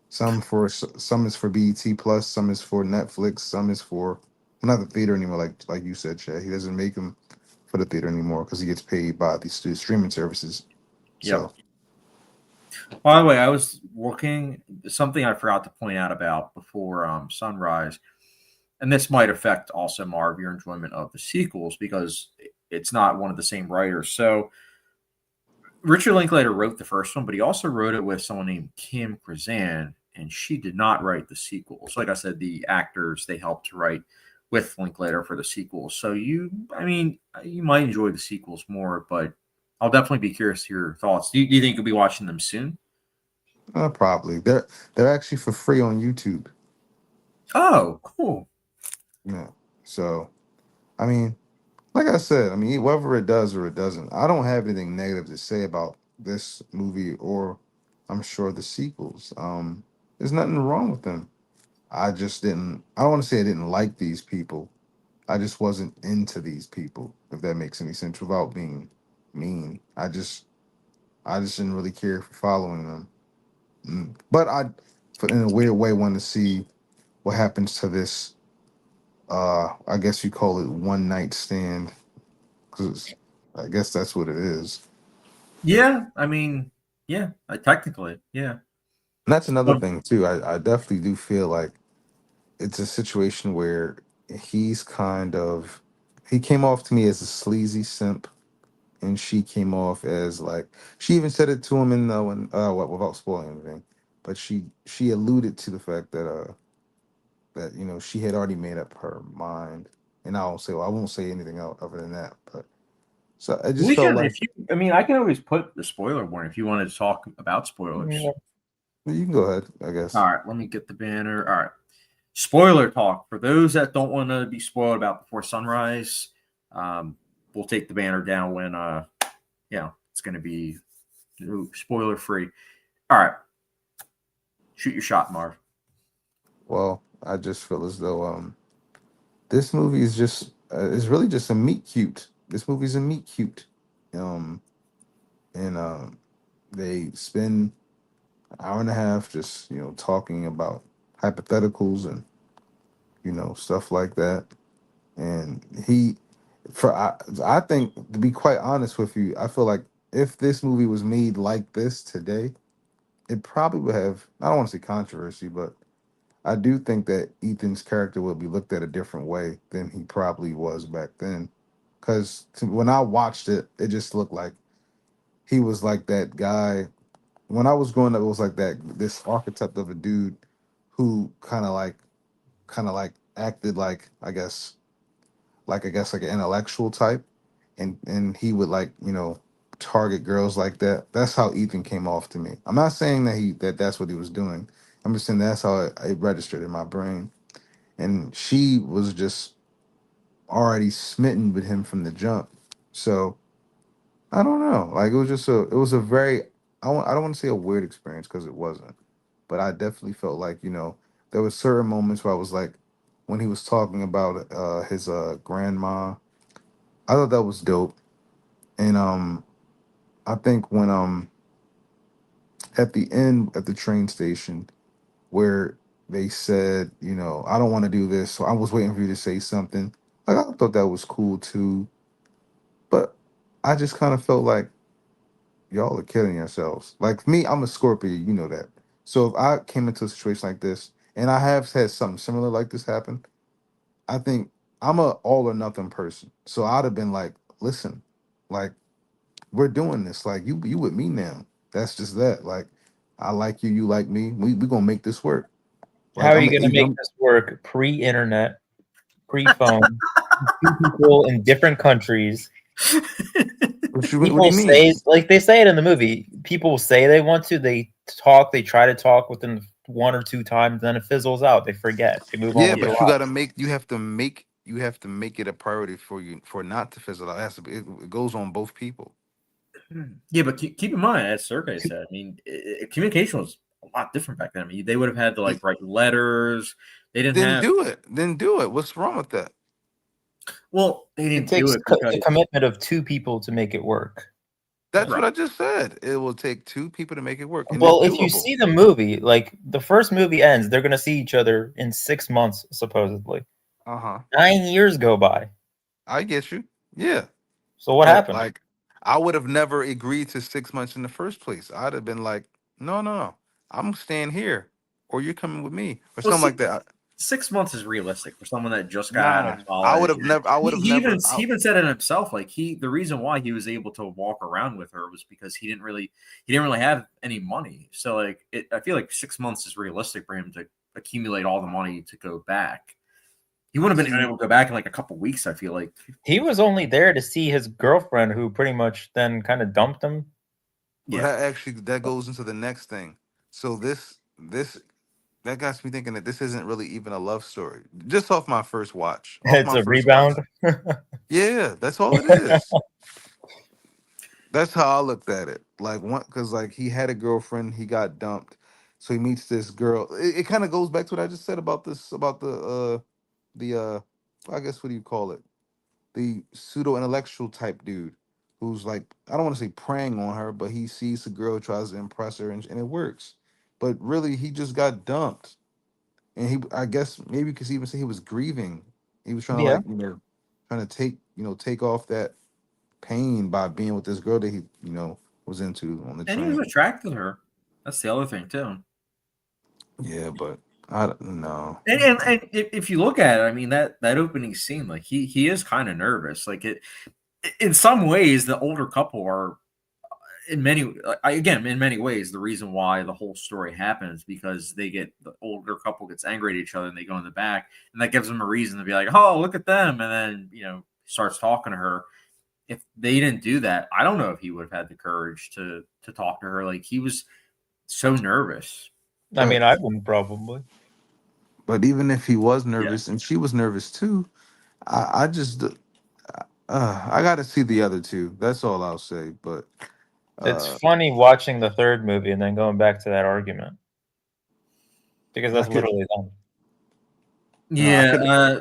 Some is for BET Plus, some is for Netflix, some is for not the theater anymore. Like you said, Chad, he doesn't make them for the theater anymore because he gets paid by these streaming services.
Yep.
So
By the way, I was looking something I forgot to point out about before Sunrise, and this might affect also Marv your enjoyment of the sequels because it's not one of the same writers. So Richard Linklater wrote the first one, but he also wrote it with someone named Kim Krazan, and she did not write the sequels. Like I said, the actors they helped to write with Linklater for the sequels. So you might enjoy the sequels more, but I'll definitely be curious to your thoughts. Do you think you'll be watching them soon?
probably they're actually for free on YouTube.
Oh, cool.
Yeah. So I mean, like I said, I mean, whether it does or it doesn't, I don't have anything negative to say about this movie or I'm sure the sequels. There's nothing wrong with them. I don't want to say I didn't like these people. I just wasn't into these people, if that makes any sense, without being mean. I just didn't really care for following them. But in a weird way, wanted to see what happens to this. I guess you call it one night stand, because I guess that's what it is.
Yeah, I mean, yeah, technically, yeah.
And that's another
Well,
thing too. I definitely do feel like it's a situation where he's kind of he came off to me as a sleazy simp, and she came off as like she even said it to him in the when without spoiling anything, but she alluded to the fact that that she had already made up her mind, and I won't say anything else other than that, but so I just
we
felt
can,
like
if you, I mean, I can always put the spoiler warning if you wanted to talk about spoilers.
Yeah.
you can go ahead, I guess.
All right, let me get the banner. All right, spoiler talk for those that don't want to be spoiled about Before Sunrise. We'll take the banner down when it's going to be spoiler free. All right, shoot your shot, Marv.
Well, I just feel as though this movie is just it's really just a meet cute. This movie's a meet cute. um and they spend an hour and a half just talking about hypotheticals and stuff like that. And I think, to be quite honest with you, I feel like if this movie was made like this today, it probably would have, I don't want to say controversy, but I do think that Ethan's character would be looked at a different way than he probably was back then. Because when I watched it, it just looked like he was like that guy. When I was growing up, it was like that this archetype of a dude who kind of like acted like, like an intellectual type, and he would target girls like that. That's how Ethan came off to me. I'm not saying that's what he was doing. I'm just saying that's how it registered in my brain. And she was just already smitten with him from the jump. So I don't know. Like it was a very, I don't want to say a weird experience, because it wasn't, but I definitely felt like there was certain moments where I was like, when he was talking about his grandma, I thought that was dope. And I think when at the end at the train station, where they said, I don't want to do this, so I was waiting for you to say something. Like, I thought that was cool too, but I just kind of felt like y'all are killing yourselves. Like me, I'm a Scorpio, you know that. So if I came into a situation like this, and I have had something similar like this happen, I think I'm a all or nothing person. So I'd have been like, listen, like, we're doing this. Like, you with me now. That's just that. Like, I like you, you like me. We gonna make this work.
How
Like,
are
I'm
you
an
going to make this work pre-internet, pre-phone, two people in different countries?
what do
People
you mean?
say, like they say it in the movie, people say they want to, they talk, they try to talk within one or two times, then it fizzles out. They forget. They move on
Yeah,
with their
Yeah.
but you
lives.
gotta make it a priority for you for not to fizzle out. It goes on both people.
Yeah, but keep in mind, as Sergey said, I mean, communication was a lot different back then. I mean, they would have had to like write letters. They didn't
Then
have,
do it. Then do it. What's wrong with that?
well, they
It
didn't do
takes
it because,
the commitment of two people to make it work.
That's
right.
what I just said. It will take two people to make it work, and it's
Well, if you
doable.
see the movie, like the first movie ends, they're going to see each other in 6 months, supposedly.
Uh-huh.
9 years go by.
I get you. Yeah.
So what
But
happened?
like, I would have never agreed to 6 months in the first place. I'd have been like, no, no, no. I'm staying here, or you're coming with me, or
Well,
something like that.
6 months is realistic for someone that just got out
Nah.
of
I would
college.
have never. I would have
He even
never.
he even said it himself. Like the reason why he was able to walk around with her was because he didn't really have any money. So like I feel like 6 months is realistic for him to accumulate all the money to go back. He wouldn't have been
See,
able to go back in like a couple weeks. I feel like.
He was only there to see his girlfriend, who pretty much then kind of dumped him.
well,
Yeah.
that goes into the next thing. So this that got me thinking that this isn't really even a love story. Just off my first watch. Off
It's
my
a
first watch.
rebound.
Yeah, that's all it is. That's how I looked at it. Like one, because like he had a girlfriend, he got dumped, so he meets this girl. It kind of goes back to what I just said about the I guess, what do you call it? The pseudo intellectual type dude who's like, I don't want to say preying on her, but he sees the girl, tries to impress her, and it works. but really he just got dumped, and I guess maybe because he even said he was grieving. He was trying to
Yeah.
trying to take off that pain by being with this girl that he was into on the
And he was
train.
attracted to her. That's the other thing too.
Yeah, but I don't know.
And if you look at it, I mean that opening scene, like he is kind of nervous. Like in some ways, the older couple are in many ways the reason why the whole story happens, because the older couple gets angry at each other and they go in the back, and that gives them a reason to be like, oh, look at them, and then starts talking to her. If they didn't do that, I don't know if he would have had the courage to talk to her. Like, he was so nervous.
I mean, I wouldn't probably.
But even if he was nervous and she was nervous too, I just I got to see the other two. That's all I'll say. But
It's funny watching the third movie and then going back to that argument, because that's literally them.
Yeah,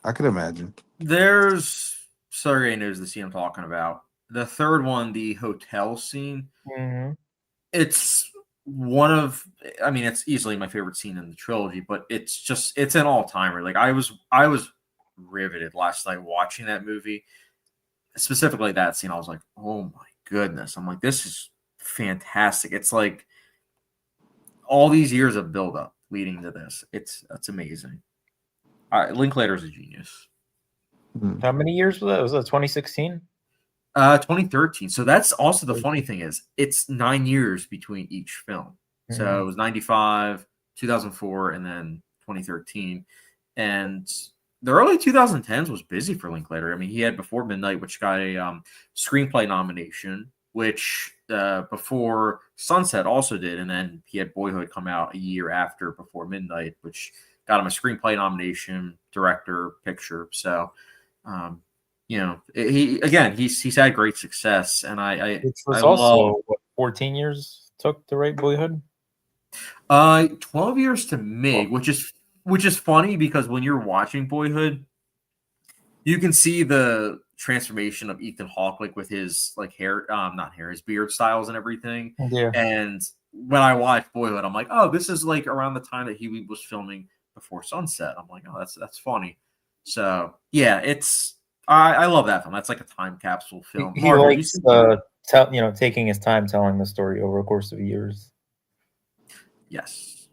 I could imagine.
There's Sergey knows the scene I'm talking about. The third one, the hotel scene.
Mm-hmm.
It's it's easily my favorite scene in the trilogy, but it's an all-timer. Like, I was riveted last night watching that movie, specifically that scene. I was like, oh my goodness. I'm like, this is fantastic. It's like all these years of build-up leading to this. That's amazing. Linklater's a genius.
How many years was that? Was that 2016?
2013. So that's also the funny thing is it's 9 years between each film. So it was 95, 2004, and then 2013. And the early 2010s was busy for Linklater. I mean, he had Before Midnight, which got a screenplay nomination, which Before Sunset also did. And then he had Boyhood come out a year after Before Midnight, which got him a screenplay nomination, director, picture. So, he's had great success, and
Which was also what 14 years took to write Boyhood.
12 years to make, which is funny because when you're watching Boyhood, you can see the transformation of Ethan Hawke, like with his hair, not hair, his beard styles and everything.
Yeah.
And when I watched Boyhood, I'm like, oh, this is like around the time that he was filming Before Sunset. I'm like, oh, that's funny. So yeah, I love that film. That's like a time capsule film.
He likes taking his time telling the story over a course of years.
Yes.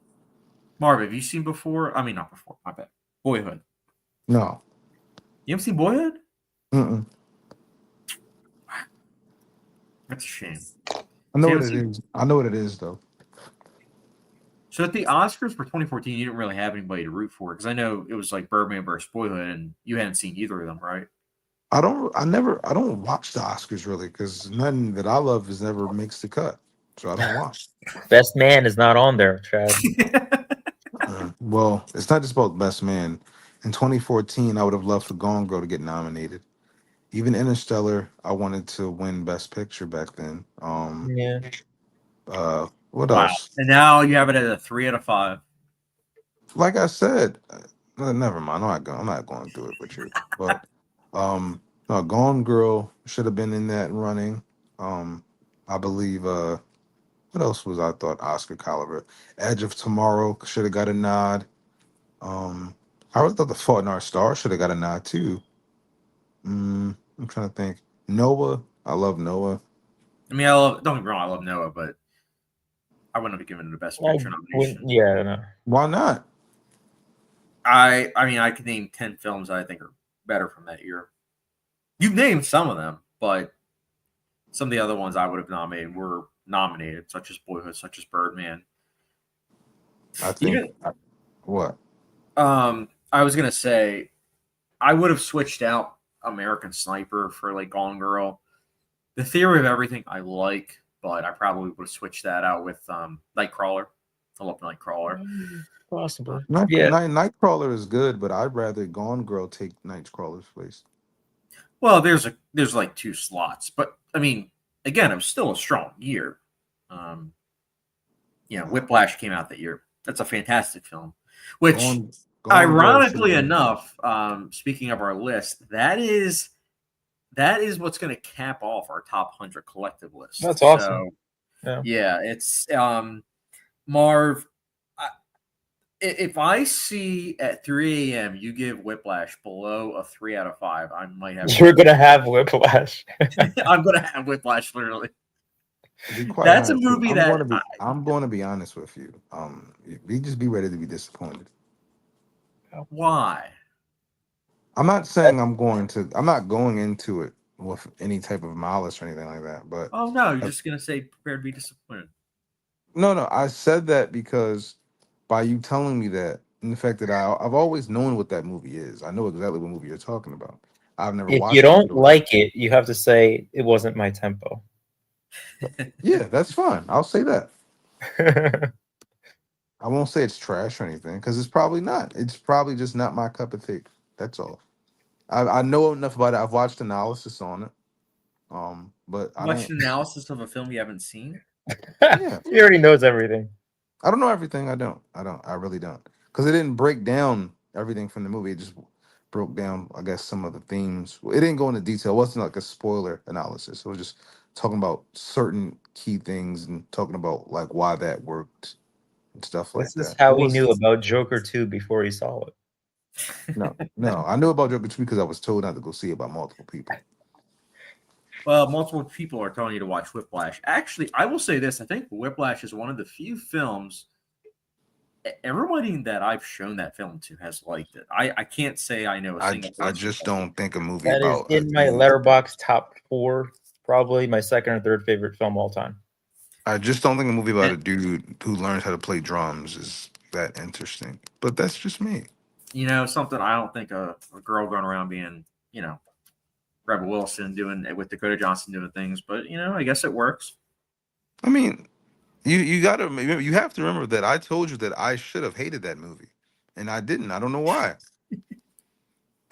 Marv, have you seen Before? I mean, not Before. My bad. Boyhood.
No.
You haven't seen Boyhood?
Mm-mm.
That's a shame.
I know what it is. I know what it is, though.
So at the Oscars for 2014, you didn't really have anybody to root for, because I know it was like Birdman versus Boyhood, and you hadn't seen either of them, right?
I don't watch the Oscars really, because nothing that I love is never makes the cut, so I don't watch.
Best Man is not on there, Chad.
Well, it's not just about Best Man. In 2014, I would have loved for Gone Girl to get nominated. Even Interstellar, I wanted to win Best Picture back then.
Yeah.
What else?
And now you have it at a 3 out of 5.
Like I said, never mind. I'm not going through it with you. But no, Gone Girl should have been in that running. I believe. What else was I thought Oscar caliber? Edge of Tomorrow should have got a nod. I really thought The Fault in Our Stars should have got a nod too. I'm trying to think. Noah, I love Noah.
I mean, don't get me wrong, I love Noah, but I wouldn't have given it a Best Picture nomination.
Yeah, no.
Why not?
I mean, I could name 10 films I think are better from that year. You've named some of them, but some of the other ones I would have nominated were nominated, such as Boyhood, such as Birdman.
I think. What?
I was gonna say, I would have switched out American Sniper for like Gone Girl. The Theory of Everything I like, but I probably would have switched that out with Nightcrawler. I love Nightcrawler.
Possibly.
Nightcrawler is good, but I'd rather Gone Girl take Nightcrawler's place.
Well, there's like 2 slots, but I mean, again, it was still a strong year. Whiplash came out that year. That's a fantastic film. Which, ironically enough, speaking of our list, that is what's going to cap off our top 100 collective list.
That's awesome.
So, yeah, it's Marv, if I see at 3 a.m. you give Whiplash below a 3 out of 5, I might have.
You're gonna have whiplash.
I'm gonna have Whiplash literally.
To be quite
That's a
honest,
movie that
I'm going to be honest with you. Just be ready to be disappointed.
Why?
I'm not saying I'm not going into it with any type of malice or anything like that. But
Oh no, you're just gonna say prepare to be disappointed.
no, I said that because by you telling me that, and the fact that I've always known what that movie is. I know exactly what movie you're talking about. I've never
If you
watched
don't
it.
like it, you have to say it wasn't my tempo.
Yeah, that's fine. I'll say that. I won't say it's trash or anything because it's probably not. It's probably just not my cup of tea. That's all. I know enough about it. I've watched analysis on it. But I
Watch
don't.
an analysis of a film you haven't seen.
Yeah,
He already knows everything.
I don't know everything. I don't. I really don't. Because it didn't break down everything from the movie. It just broke down, I guess, some of the themes. It didn't go into detail. It wasn't like a spoiler analysis. It was just talking about certain key things and talking about like why that worked and stuff like
This is
that.
how
It
he
was
knew about Joker 2 before he saw it.
no. I knew about Joker 2 because I was told not to go see it by multiple people.
Well, multiple people are telling you to watch Whiplash. Actually, I will say this: I think Whiplash is one of the few films. Everybody that I've shown that film to has liked it. I can't say I know a single
I
person.
just don't think a movie
That is
about a
in my
dude.
Letterboxd top 4, probably my second or third favorite film all time.
I just don't think a movie about a dude who learns how to play drums is that interesting. But that's just me.
You know, something I don't think a girl going around being, you know, Rebel Wilson doing it with Dakota Johnson doing things, but you know, I guess it works.
I mean, you got to you have to remember that I told you that I should have hated that movie, and I didn't. I don't know why.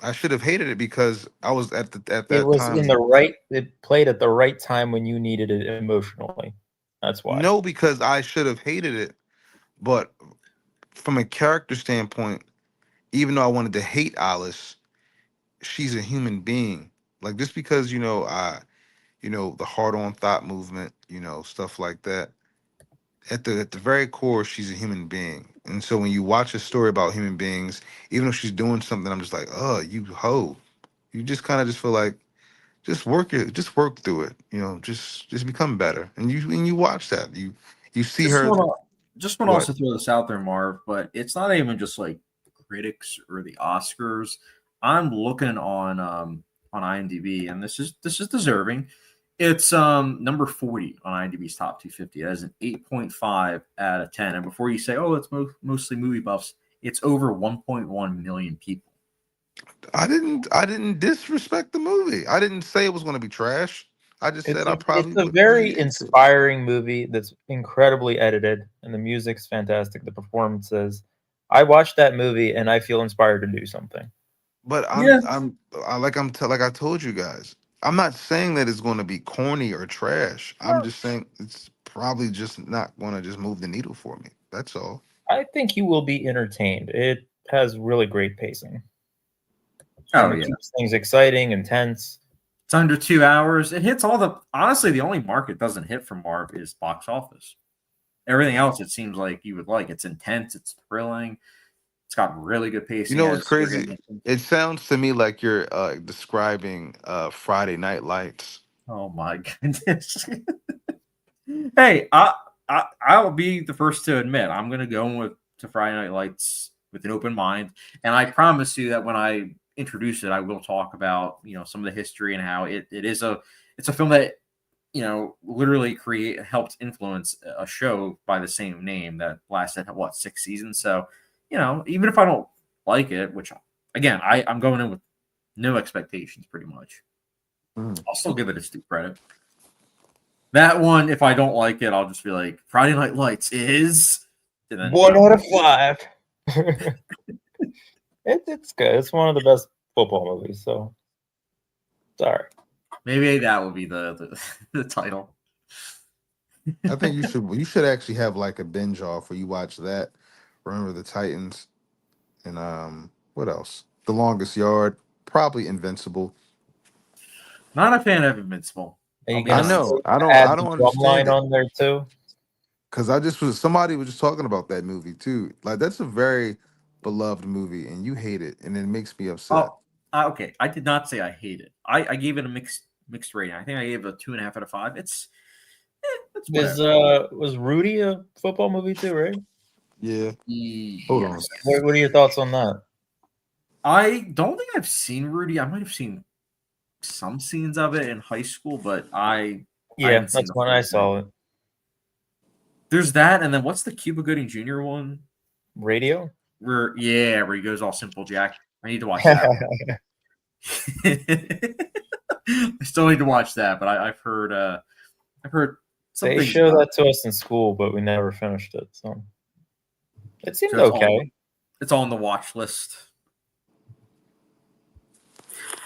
I should have hated it because I was at
It
that
was in
time.
the right. It played at the right time when you needed it emotionally. That's why.
No, because I should have hated it, but from a character standpoint, even though I wanted to hate Alice, she's a human being. Like just because the hard on thought movement, stuff like that. At the very core, she's a human being. And so when you watch a story about human beings, even if she's doing something, I'm just like, oh, you hoe. You just kind of just feel like just work through it. Just become better. And you watch that. You see
Just
her
want to
what?
also throw this out there, Marv, but it's not even just like critics or the Oscars. I'm looking on IMDb, and this is deserving. It's number 40 on IMDb's top 250. It has an 8.5 out of 10. And before you say, oh, it's mostly movie buffs, it's over 1.1 million people.
I didn't disrespect the movie. I didn't say it was going to be trash. I just said I probably
It's a
wouldn't be
very
into it.
inspiring movie that's incredibly edited, and the music's fantastic. The performances. I watched that movie and I feel inspired to do something.
But
Yeah.
like I told you guys, I'm not saying that it's going to be corny or trash. I'm just saying it's probably just not going to just move the needle for me. That's all.
I think you will be entertained. It has really great pacing.
Oh,
And it
yeah.
keeps things exciting, intense.
It's under 2 hours. It hits all the honestly, the only mark it doesn't hit from Marv is box office. Everything else, it seems like you would like. It's intense. It's thrilling. It's got really good
You
pacing.
know what's
As Sergey
crazy?
mentioned.
It sounds to me like you're describing Friday Night Lights.
Oh my goodness. Hey, I'll be the first to admit I'm going to go in to Friday Night Lights with an open mind, and I promise you that when I introduce it, I will talk about some of the history and how it's a film that literally helped influence a show by the same name that lasted 6 seasons. So even if I don't like it, which again I'm going in with no expectations pretty much, I'll still give it its due credit. That one, if I don't like it, I'll just be like, Friday Night Lights is... And then,
1 out of 5. It's good. It's one of the best football movies. So, sorry.
Maybe that will be the title.
I think you should actually have like a binge off where you watch that. Remember the Titans and what else? The Longest Yard, probably Invincible.
Not a fan of Invincible.
Are you
I'll be
gonna
I
honest.
know. I
add
don't
the drum line
understand it.
on there too?
Because somebody was just talking about that movie too. Like that's a very beloved movie, and you hate it, and it makes me upset.
Oh, okay. I did not say I hate it. I gave it a mixed rating. I think I gave it a 2.5 out of 5. It's whatever.
Was Rudy a football movie too, right?
Yeah. Hold on.
Yes.
What are your thoughts on that?
I don't think I've seen Rudy. I might have seen some scenes of it in high school, but I haven't seen
that's
the
when
full
I
thing.
saw it.
There's that, and then what's the Cuba Gooding Jr. one?
Radio.
Where he goes all Simple Jack. I need to watch that one. I still need to watch that, but I've heard something.
They showed that to us in school, but we never finished it. So it seemed okay.
It's on the watch list.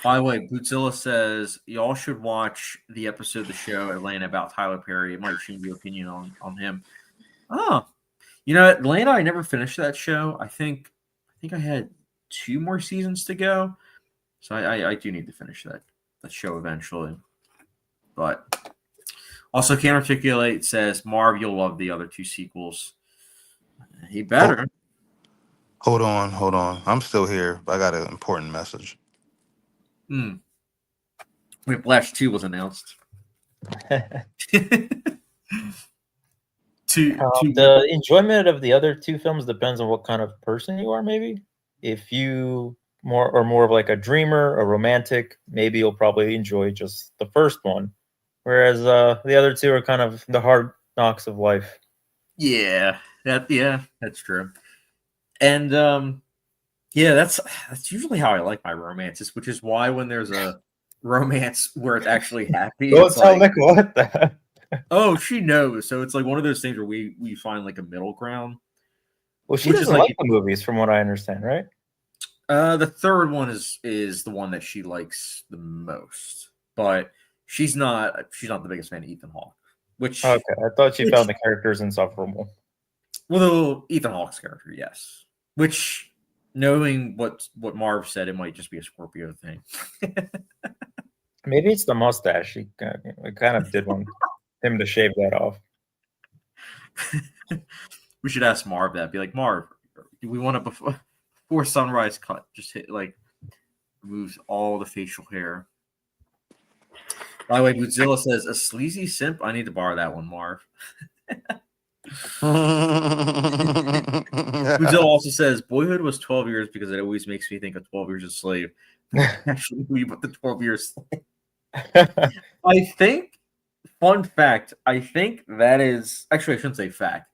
By the way, Bootzilla says y'all should watch the episode of the show Atlanta about Tyler Perry. It might change your opinion on him. Oh, Atlanta, I never finished that show. I think I had 2 more seasons to go, so I do need to finish that show eventually. But also, Can't Articulate says Marv, you'll love the other 2 sequels. He better.
Hold on. I'm still here, but I got an important message.
Whiplash 2 was announced.
The enjoyment of the other 2 films depends on what kind of person you are. Maybe if you are more of like a dreamer, a romantic, maybe you'll probably enjoy just the first one, whereas the other 2 are kind of the hard knocks of life.
Yeah, that's true. And that's usually how I like my romances, which is why when there's a romance where it's actually happy,
Don't tell Nick what that.
Oh, she knows. So it's like one of those things where we find like a middle ground.
Well, she doesn't like the movies, from what I understand, right?
The third one is the one that she likes the most, but she's not the biggest fan of Ethan Hawke. Which
I thought she found the characters insufferable.
Well, Ethan Hawke's character, yes. Which, knowing what Marv said, it might just be a Scorpio thing.
Maybe it's the mustache. She kind of did want him to shave that off.
We should ask Marv that. Be like, Marv, do we want to before sunrise cut? Just hit removes all the facial hair. By the way, Bootzilla says a sleazy simp. I need to borrow that one, Marv. Bootzilla also says Boyhood was 12 years because it always makes me think of 12 Years a Slave. Actually, but the 12 Years Slave. I think. Fun fact. I think that is actually I shouldn't say fact.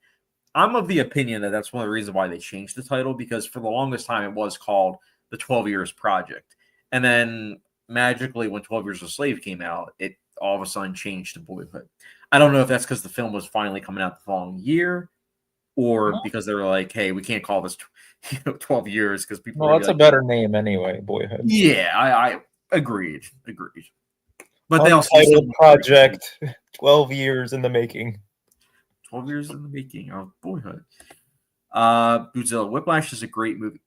I'm of the opinion that that's one of the reasons why they changed the title, because for the longest time it was called the 12 Years Project, and then magically when 12 Years a Slave came out, it all of a sudden changed to Boyhood. I don't know if that's because the film was finally coming out the following year, or because they were like, hey, we can't call this 12 years because people.
Well, that's a better name anyway, Boyhood.
Yeah, I agreed. But they also
project 12 years in the making.
12 years in the making of Boyhood. Bootzilla, Whiplash is a great movie.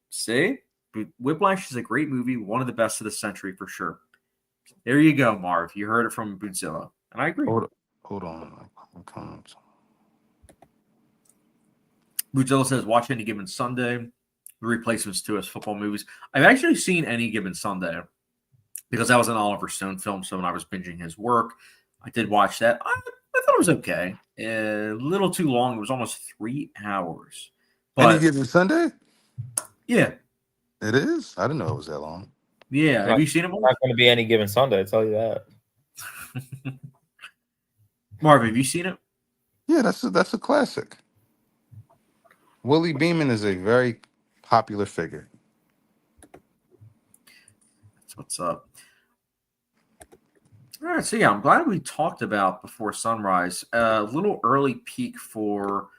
Whiplash is a great movie, one of the best of the century for sure. There you go, Marv. You heard it from Bootzilla, and I agree.
Hold on.
Bootzilla says, watch Any Given Sunday. The replacements to us football movies. I've actually seen Any Given Sunday because that was an Oliver Stone film. So when I was binging his work, I did watch that. I thought it was okay. A little too long. It was almost 3 hours. But,
Any Given Sunday?
Yeah.
It is? I didn't know it was that long.
Yeah. Have you seen it?
Not going to be Any Given Sunday, I tell you that.
Marv, have you seen it?
Yeah, that's a classic. Willie Beeman is a very popular figure.
That's what's up. All right, so yeah, I'm glad we talked about Before Sunrise. A little early peek for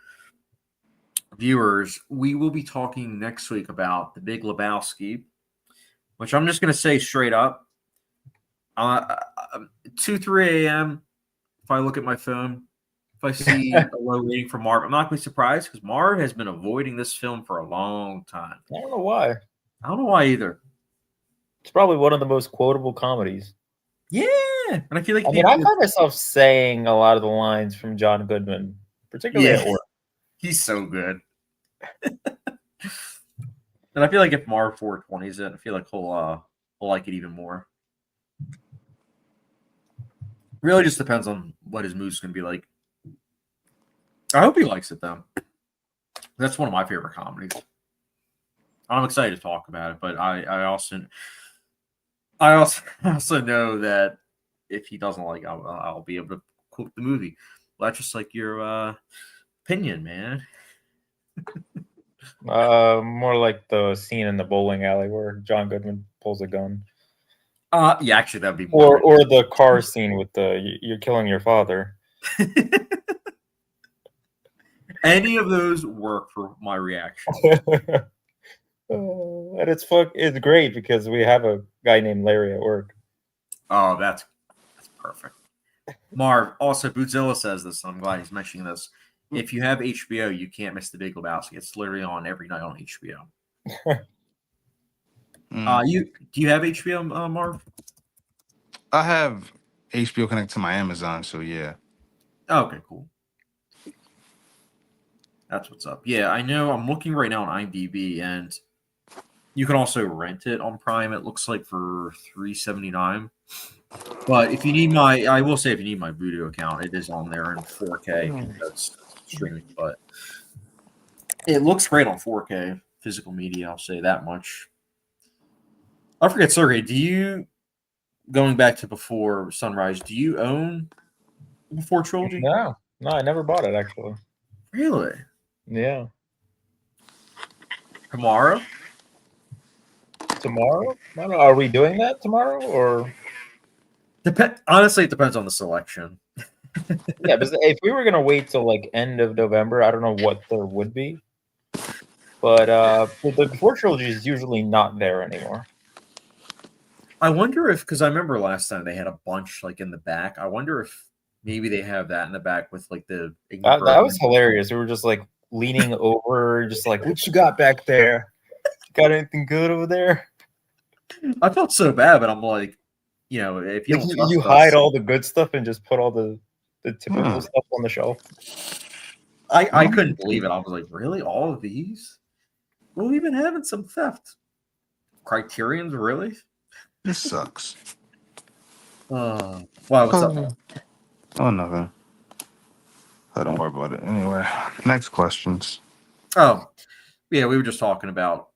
viewers. We will be talking next week about The Big Lebowski, which I'm just going to say straight up. 2-3 a.m., if I look at my phone, if I see a low rating for Marv, I'm not going to be surprised because Marv has been avoiding this film for a long time.
I don't know why.
I don't know why either.
It's probably one of the most quotable comedies.
Yeah, and I feel like
I find myself saying a lot of the lines from John Goodman particularly at work.
He's so good. And I feel like if Marv 420's it, I feel like he'll like it even more. Really just depends on what his mood's gonna be like. I hope he likes it though. That's one of my favorite comedies. I'm excited to talk about it, but I also know that if he doesn't like it, I'll be able to quote the movie. Well, that's just like your opinion, man.
More like the scene in the bowling alley where John Goodman pulls a gun.
Yeah, actually, that'd be more.
Or the car scene with the you're killing your father.
Any of those work for my reaction.
And it's great because we have a guy named Larry at work.
Oh, that's perfect. Marv, also Bootzilla says this, so I'm glad he's mentioning this. If you have HBO, you can't miss The Big Lebowski. It's literally on every night on HBO. Do you have HBO, Marv?
I have HBO connected to my Amazon, so yeah.
Oh, okay, cool. That's what's up. Yeah, I know. I'm looking right now on IMDb, and you can also rent it on Prime. It looks like for $3.79. But if you need I will say if you need my Vudu account, it is on there in 4K. That's streaming, but it looks great on 4K physical media. I'll say that much. I forget, Sergey. Do you, going back to Before Sunrise, do you own the Before trilogy?
No, I never bought it actually.
Really?
Yeah.
Tomorrow?
I don't know. Are we doing that tomorrow or?
Honestly, it depends on the selection.
Yeah, but if we were gonna wait till like end of November, I don't know what there would be. But the Before trilogy is usually not there anymore.
I wonder if, because I remember last time they had a bunch like in the back. I wonder if maybe they have that in the back with like the.
That was hilarious. We were just like leaning over, just like, what you got back there? You got anything good over there?
I felt so bad, but I'm like, if you
Like
don't
you hide all the good stuff and just put all the typical stuff on the shelf.
I couldn't believe it. I was like, really? All of these? Well, we've been having some theft. Criterion's really?
This sucks.
Wow, what's up?
Oh, nothing. Don't worry about it. Anyway, next questions.
Oh, yeah, we were just talking about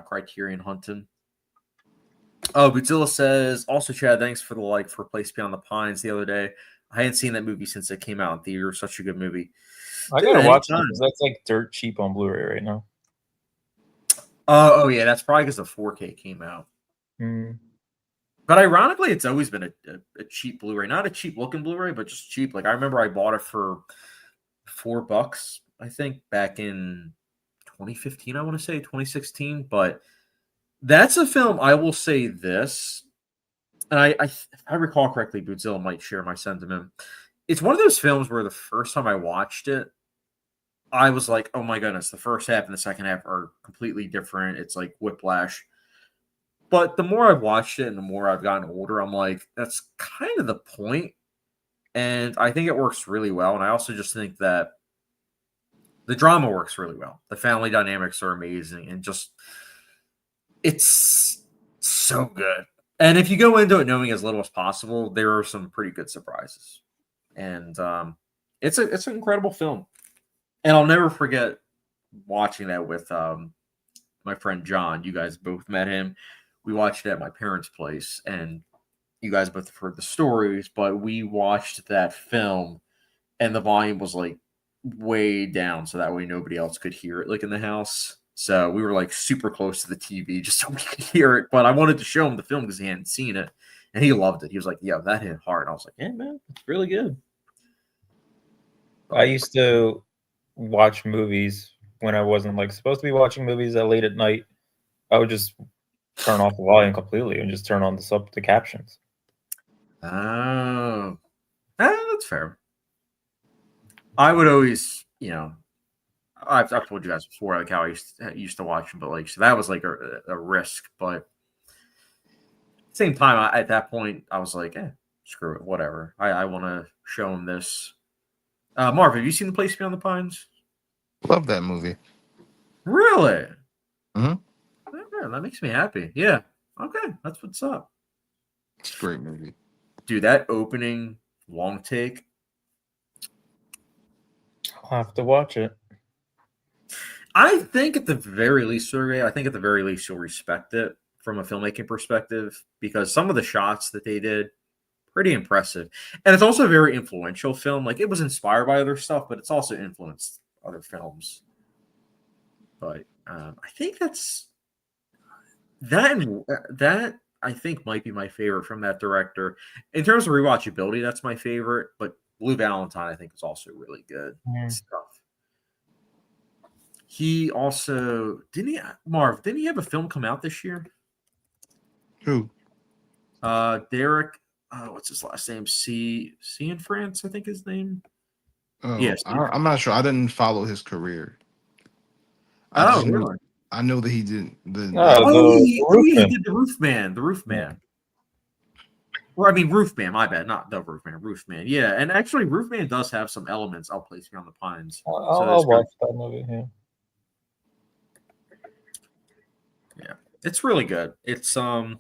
Criterion hunting. Oh, Bootzilla says, also, Chad, thanks for the like for Place Beyond the Pines the other day. I hadn't seen that movie since it came out in theater. Such a good movie.
I gotta watch it because that's like dirt cheap on Blu-ray right now.
Oh yeah, that's probably because the 4K came out. But ironically, it's always been a cheap Blu-ray, not a cheap looking Blu-ray, but just cheap. Like I remember I bought it for $4, I think, back in 2015. I want to say 2016, but that's a film. I will say this, and if I recall correctly, Bootzilla might share my sentiment. It's one of those films where the first time I watched it, I was like, oh my goodness, the first half and the second half are completely different. It's like whiplash. But the more I've watched it and the more I've gotten older, I'm like, that's kind of the point. And I think it works really well. And I also just think that the drama works really well. The family dynamics are amazing. And just, it's so good. And if you go into it knowing as little as possible, there are some pretty good surprises. And it's an incredible film. And I'll never forget watching that with my friend John. You guys both met him. We watched it at my parents' place, and you guys both have heard the stories, but we watched that film, and the volume was like way down, so that way nobody else could hear it, like in the house. So we were like super close to the TV just so we could hear it. But I wanted to show him the film because he hadn't seen it, and he loved it. He was like, "Yeah, that hit hard." I was like, "Yeah, man, it's really good."
I used to watch movies when I wasn't like supposed to be watching movies that late at night. I would just turn off the volume completely and just turn on the captions.
Oh, that's fair. I would always, I've told you guys before, like how I used to watch them, but like so that was like a risk. But at the same time, at that point, I was like, screw it, whatever. I want to show them this. Marv, have you seen The Place Beyond the Pines?
Love that movie.
Really?
Mhm.
Yeah, that makes me happy. Yeah. Okay, that's what's up.
It's a great movie.
Dude, that opening long take.
I'll have to watch it.
I think at the very least, Sergey, I think at the very least you'll respect it from a filmmaking perspective because some of the shots that they did, pretty impressive. And it's also a very influential film. Like it was inspired by other stuff, but it's also influenced other films. But I think that I think might be my favorite from that director. In terms of rewatchability, that's my favorite. But Blue Valentine, I think, is also really good stuff. He also Marv, didn't he have a film come out this year?
Who?
Derek, what's his last name? C in France, I think his name.
Oh,
Yes.
I'm not sure. I didn't follow his career.
Oh, really?
I know that he did
he did the Roofman. The Roofman. Or I mean Roofman, my bad, not the Roofman, Roofman. Yeah, and actually Roofman does have some elements I'll place Beyond the Pines.
I'll watch that movie.
Yeah, it's really good. It's a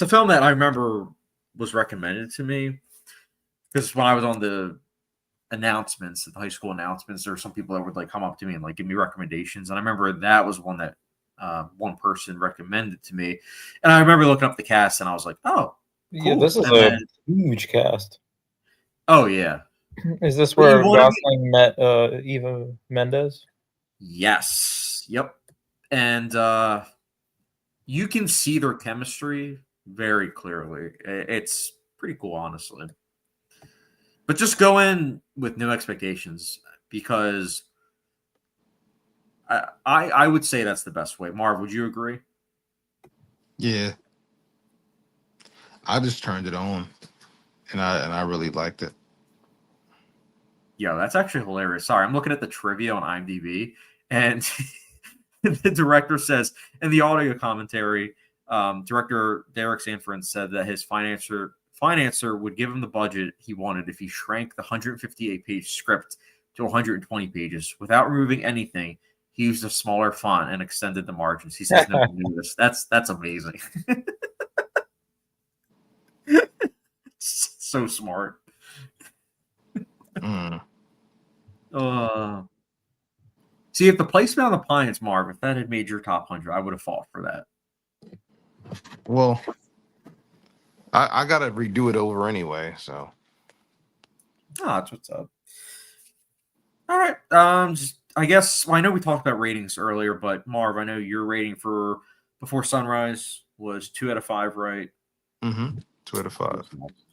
film that I remember was recommended to me because when I was on the announcements, the high school announcements, there were some people that would like come up to me and like give me recommendations, and I remember that was one that one person recommended to me, and I remember looking up the cast and I was like, oh, cool.
Yeah, this is a huge cast.
Oh yeah,
is this where Gosling met Eva Mendes?
Yes. Yep. And you can see their chemistry very clearly. It's pretty cool, honestly. But just go in with no expectations because I would say that's the best way. Marv, would you agree?
Yeah. I just turned it on and I really liked it.
Yo, that's actually hilarious. Sorry, I'm looking at the trivia on IMDb, and the director says in the audio commentary, director Derek Sanford said that his financer would give him the budget he wanted if he shrank the 158-page script to 120 pages without removing anything. He used a smaller font and extended the margins. He says no one knew this. That's amazing. So smart. See, if The Place Beyond the Pines, Marv, if that had made your top 100, I would have fought for that.
Well, I gotta redo it over anyway, so.
That's what's up. All right. I guess I know we talked about ratings earlier, but Marv, I know your rating for Before Sunrise was 2 out of 5, right?
2 out of 5.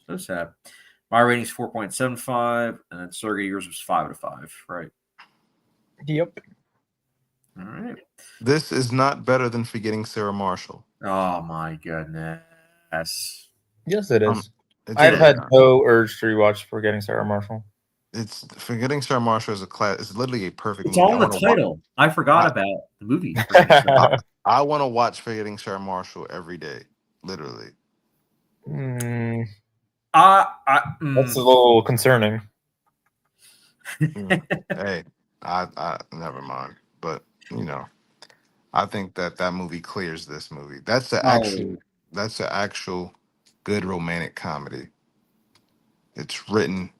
So sad. My rating is 4.75, and then Sergey, yours was 5 out of 5, right?
Yep.
All right.
This is not better than Forgetting Sarah Marshall.
Oh my goodness.
Yes, it is. I've had no urge to rewatch Forgetting Sarah Marshall.
It's Forgetting Sarah Marshall is a class. It's literally a perfect
movie.
It's
all in the title. I forgot about the movie.
I want to watch Forgetting Sarah Marshall every day, literally.
That's a little concerning.
Hey, I never mind. But I think that movie clears this movie. That's the actual good romantic comedy. It's written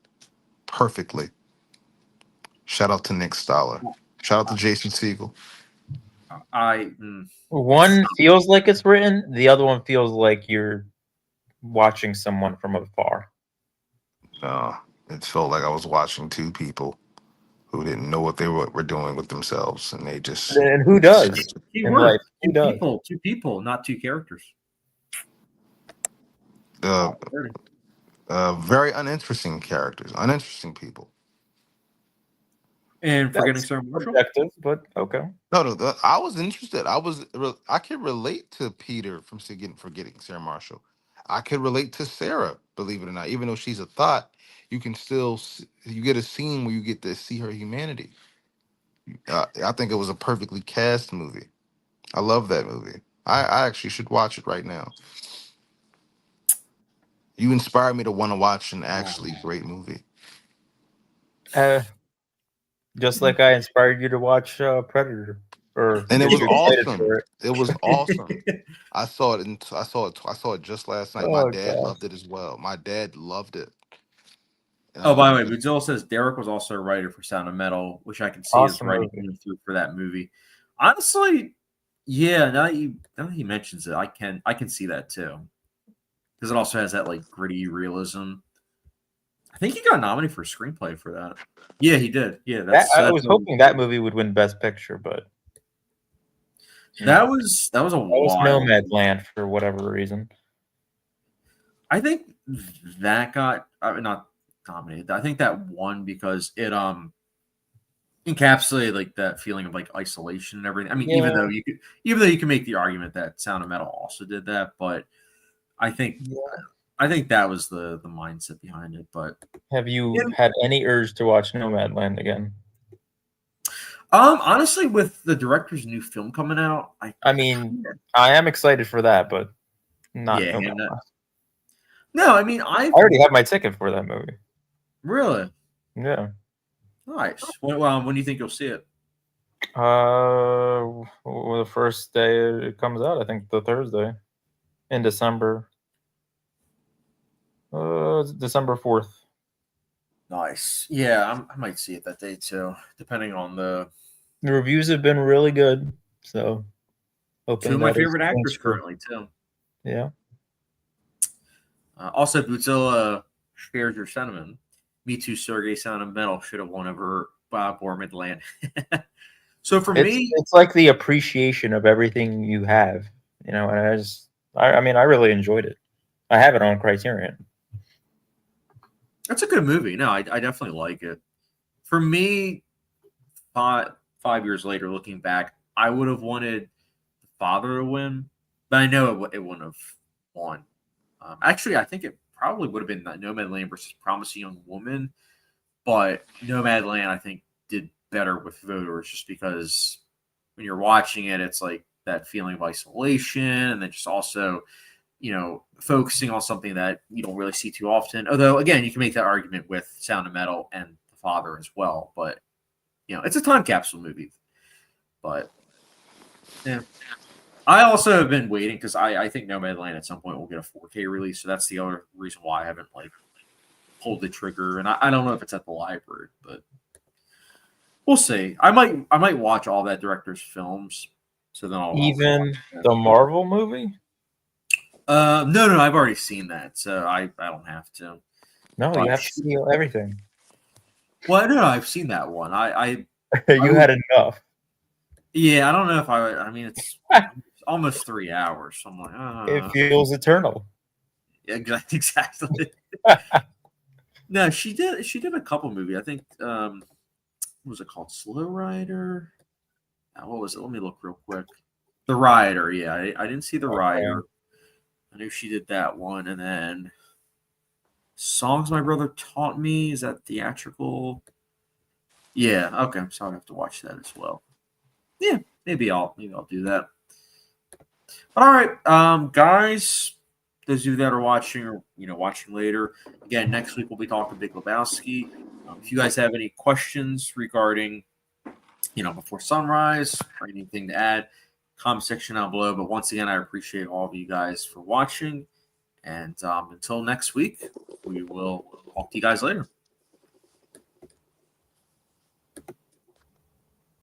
perfectly. Shout out to Nick Stoller. Shout out to Jason Segel.
One feels like it's written. The other one feels like you're watching someone from afar.
No, it felt like I was watching two people who didn't know what they were doing with themselves, and they just.
And who does? In life? Who does?
Two people, not two characters.
Very uninteresting characters, uninteresting people.
And Forgetting Sarah Marshall,
but okay.
No, I was interested. I could relate to Peter from Forgetting Sarah Marshall. I could relate to Sarah, believe it or not. Even though she's a thought, you get a scene where you get to see her humanity. I think it was a perfectly cast movie. I love that movie. I actually should watch it right now. You inspired me to want to watch an actually great movie.
Just like I inspired you to watch Predator, or
And it
get
was
you excited
awesome.
for it.
It was awesome. I saw it and I saw it just last night. My
Oh
dad
gosh,
loved it as well. My dad loved it.
Oh, by the way,
He-
Godzilla says Derek was also a writer for Sound of Metal, which I can see his
awesome
writing
movie.
coming through for that movie. Honestly, yeah. Now that he mentions it, I can see that too, because it also has that like gritty realism. I think he got nominated for a screenplay for that. Yeah, he did. Yeah,
I was hoping that movie would win Best Picture, but no.
that was a
That was
wild.
Nomadland for whatever reason.
I think that got not nominated. I think that won because it encapsulated like that feeling of like isolation and everything. I mean,
Yeah,
even though you can make the argument that Sound of Metal also did that, but I think
yeah.
I think that was the mindset behind it. But
Have
yeah.
you had any urge to watch Nomadland again?
Honestly, with the director's new film coming out,
I mean, I am excited for that, but not
yeah, and,
Nomadland.
no, I mean
I already have my ticket for that movie.
really
Yeah.
nice. When do you think you'll see it?
Well, the first day it comes out, I think the Thursday in December. December 4th.
Nice. Yeah, I might see it that day too, depending on the
The reviews have been really good, so
two
hoping
of my
that is
favorite actors
true.
currently too.
Yeah.
Also, Bootzilla shares your sentiment. Me too, Sergey. Sound of Metal should have won over Bob or Midland. So for me,
It's like the appreciation of everything you have, and I mean I really enjoyed it. I have it on Criterion.
that's a good movie. No, I definitely like it. For me, 5 years later, looking back, I would have wanted the father to win, but I know it wouldn't have won. Actually, I think it probably would have been Nomadland versus Promising Young Woman, but Nomadland, I think, did better with voters just because when you're watching it, it's like that feeling of isolation, and then just also, focusing on something that you don't really see too often. Although, again, you can make that argument with Sound of Metal and The Father as well, but it's a time capsule movie. But yeah, I also have been waiting because I think Nomadland at some point will get a 4K release, so that's the other reason why I haven't like pulled the trigger. And I don't know if it's at the library, but we'll see. I might watch all that director's films, so then I'll
Even the Marvel movie?
no, I've already seen that, so I don't have to.
No,
But
you have to see everything.
well, no, I've seen that one.
You had enough.
Yeah, I don't know if I mean, it's almost 3 hours. So I'm like,
It feels eternal.
yeah, exactly. No, she did a couple movies. I think what was it called? Slow Rider. What was it? Let me look real quick. The Rider. Yeah, I didn't see The Rider. I knew she did that one, and then Songs My Brother Taught Me. Is that theatrical? Yeah. Okay. So I have to watch that as well. Yeah, maybe I'll do that. But all right, guys. Those of you that are watching or watching later, again, next week we'll be talking Big Lebowski. If you guys have any questions regarding Before Sunrise or anything to add, comment section down below. But once again, I appreciate all of you guys for watching. And until next week, we will talk to you guys later.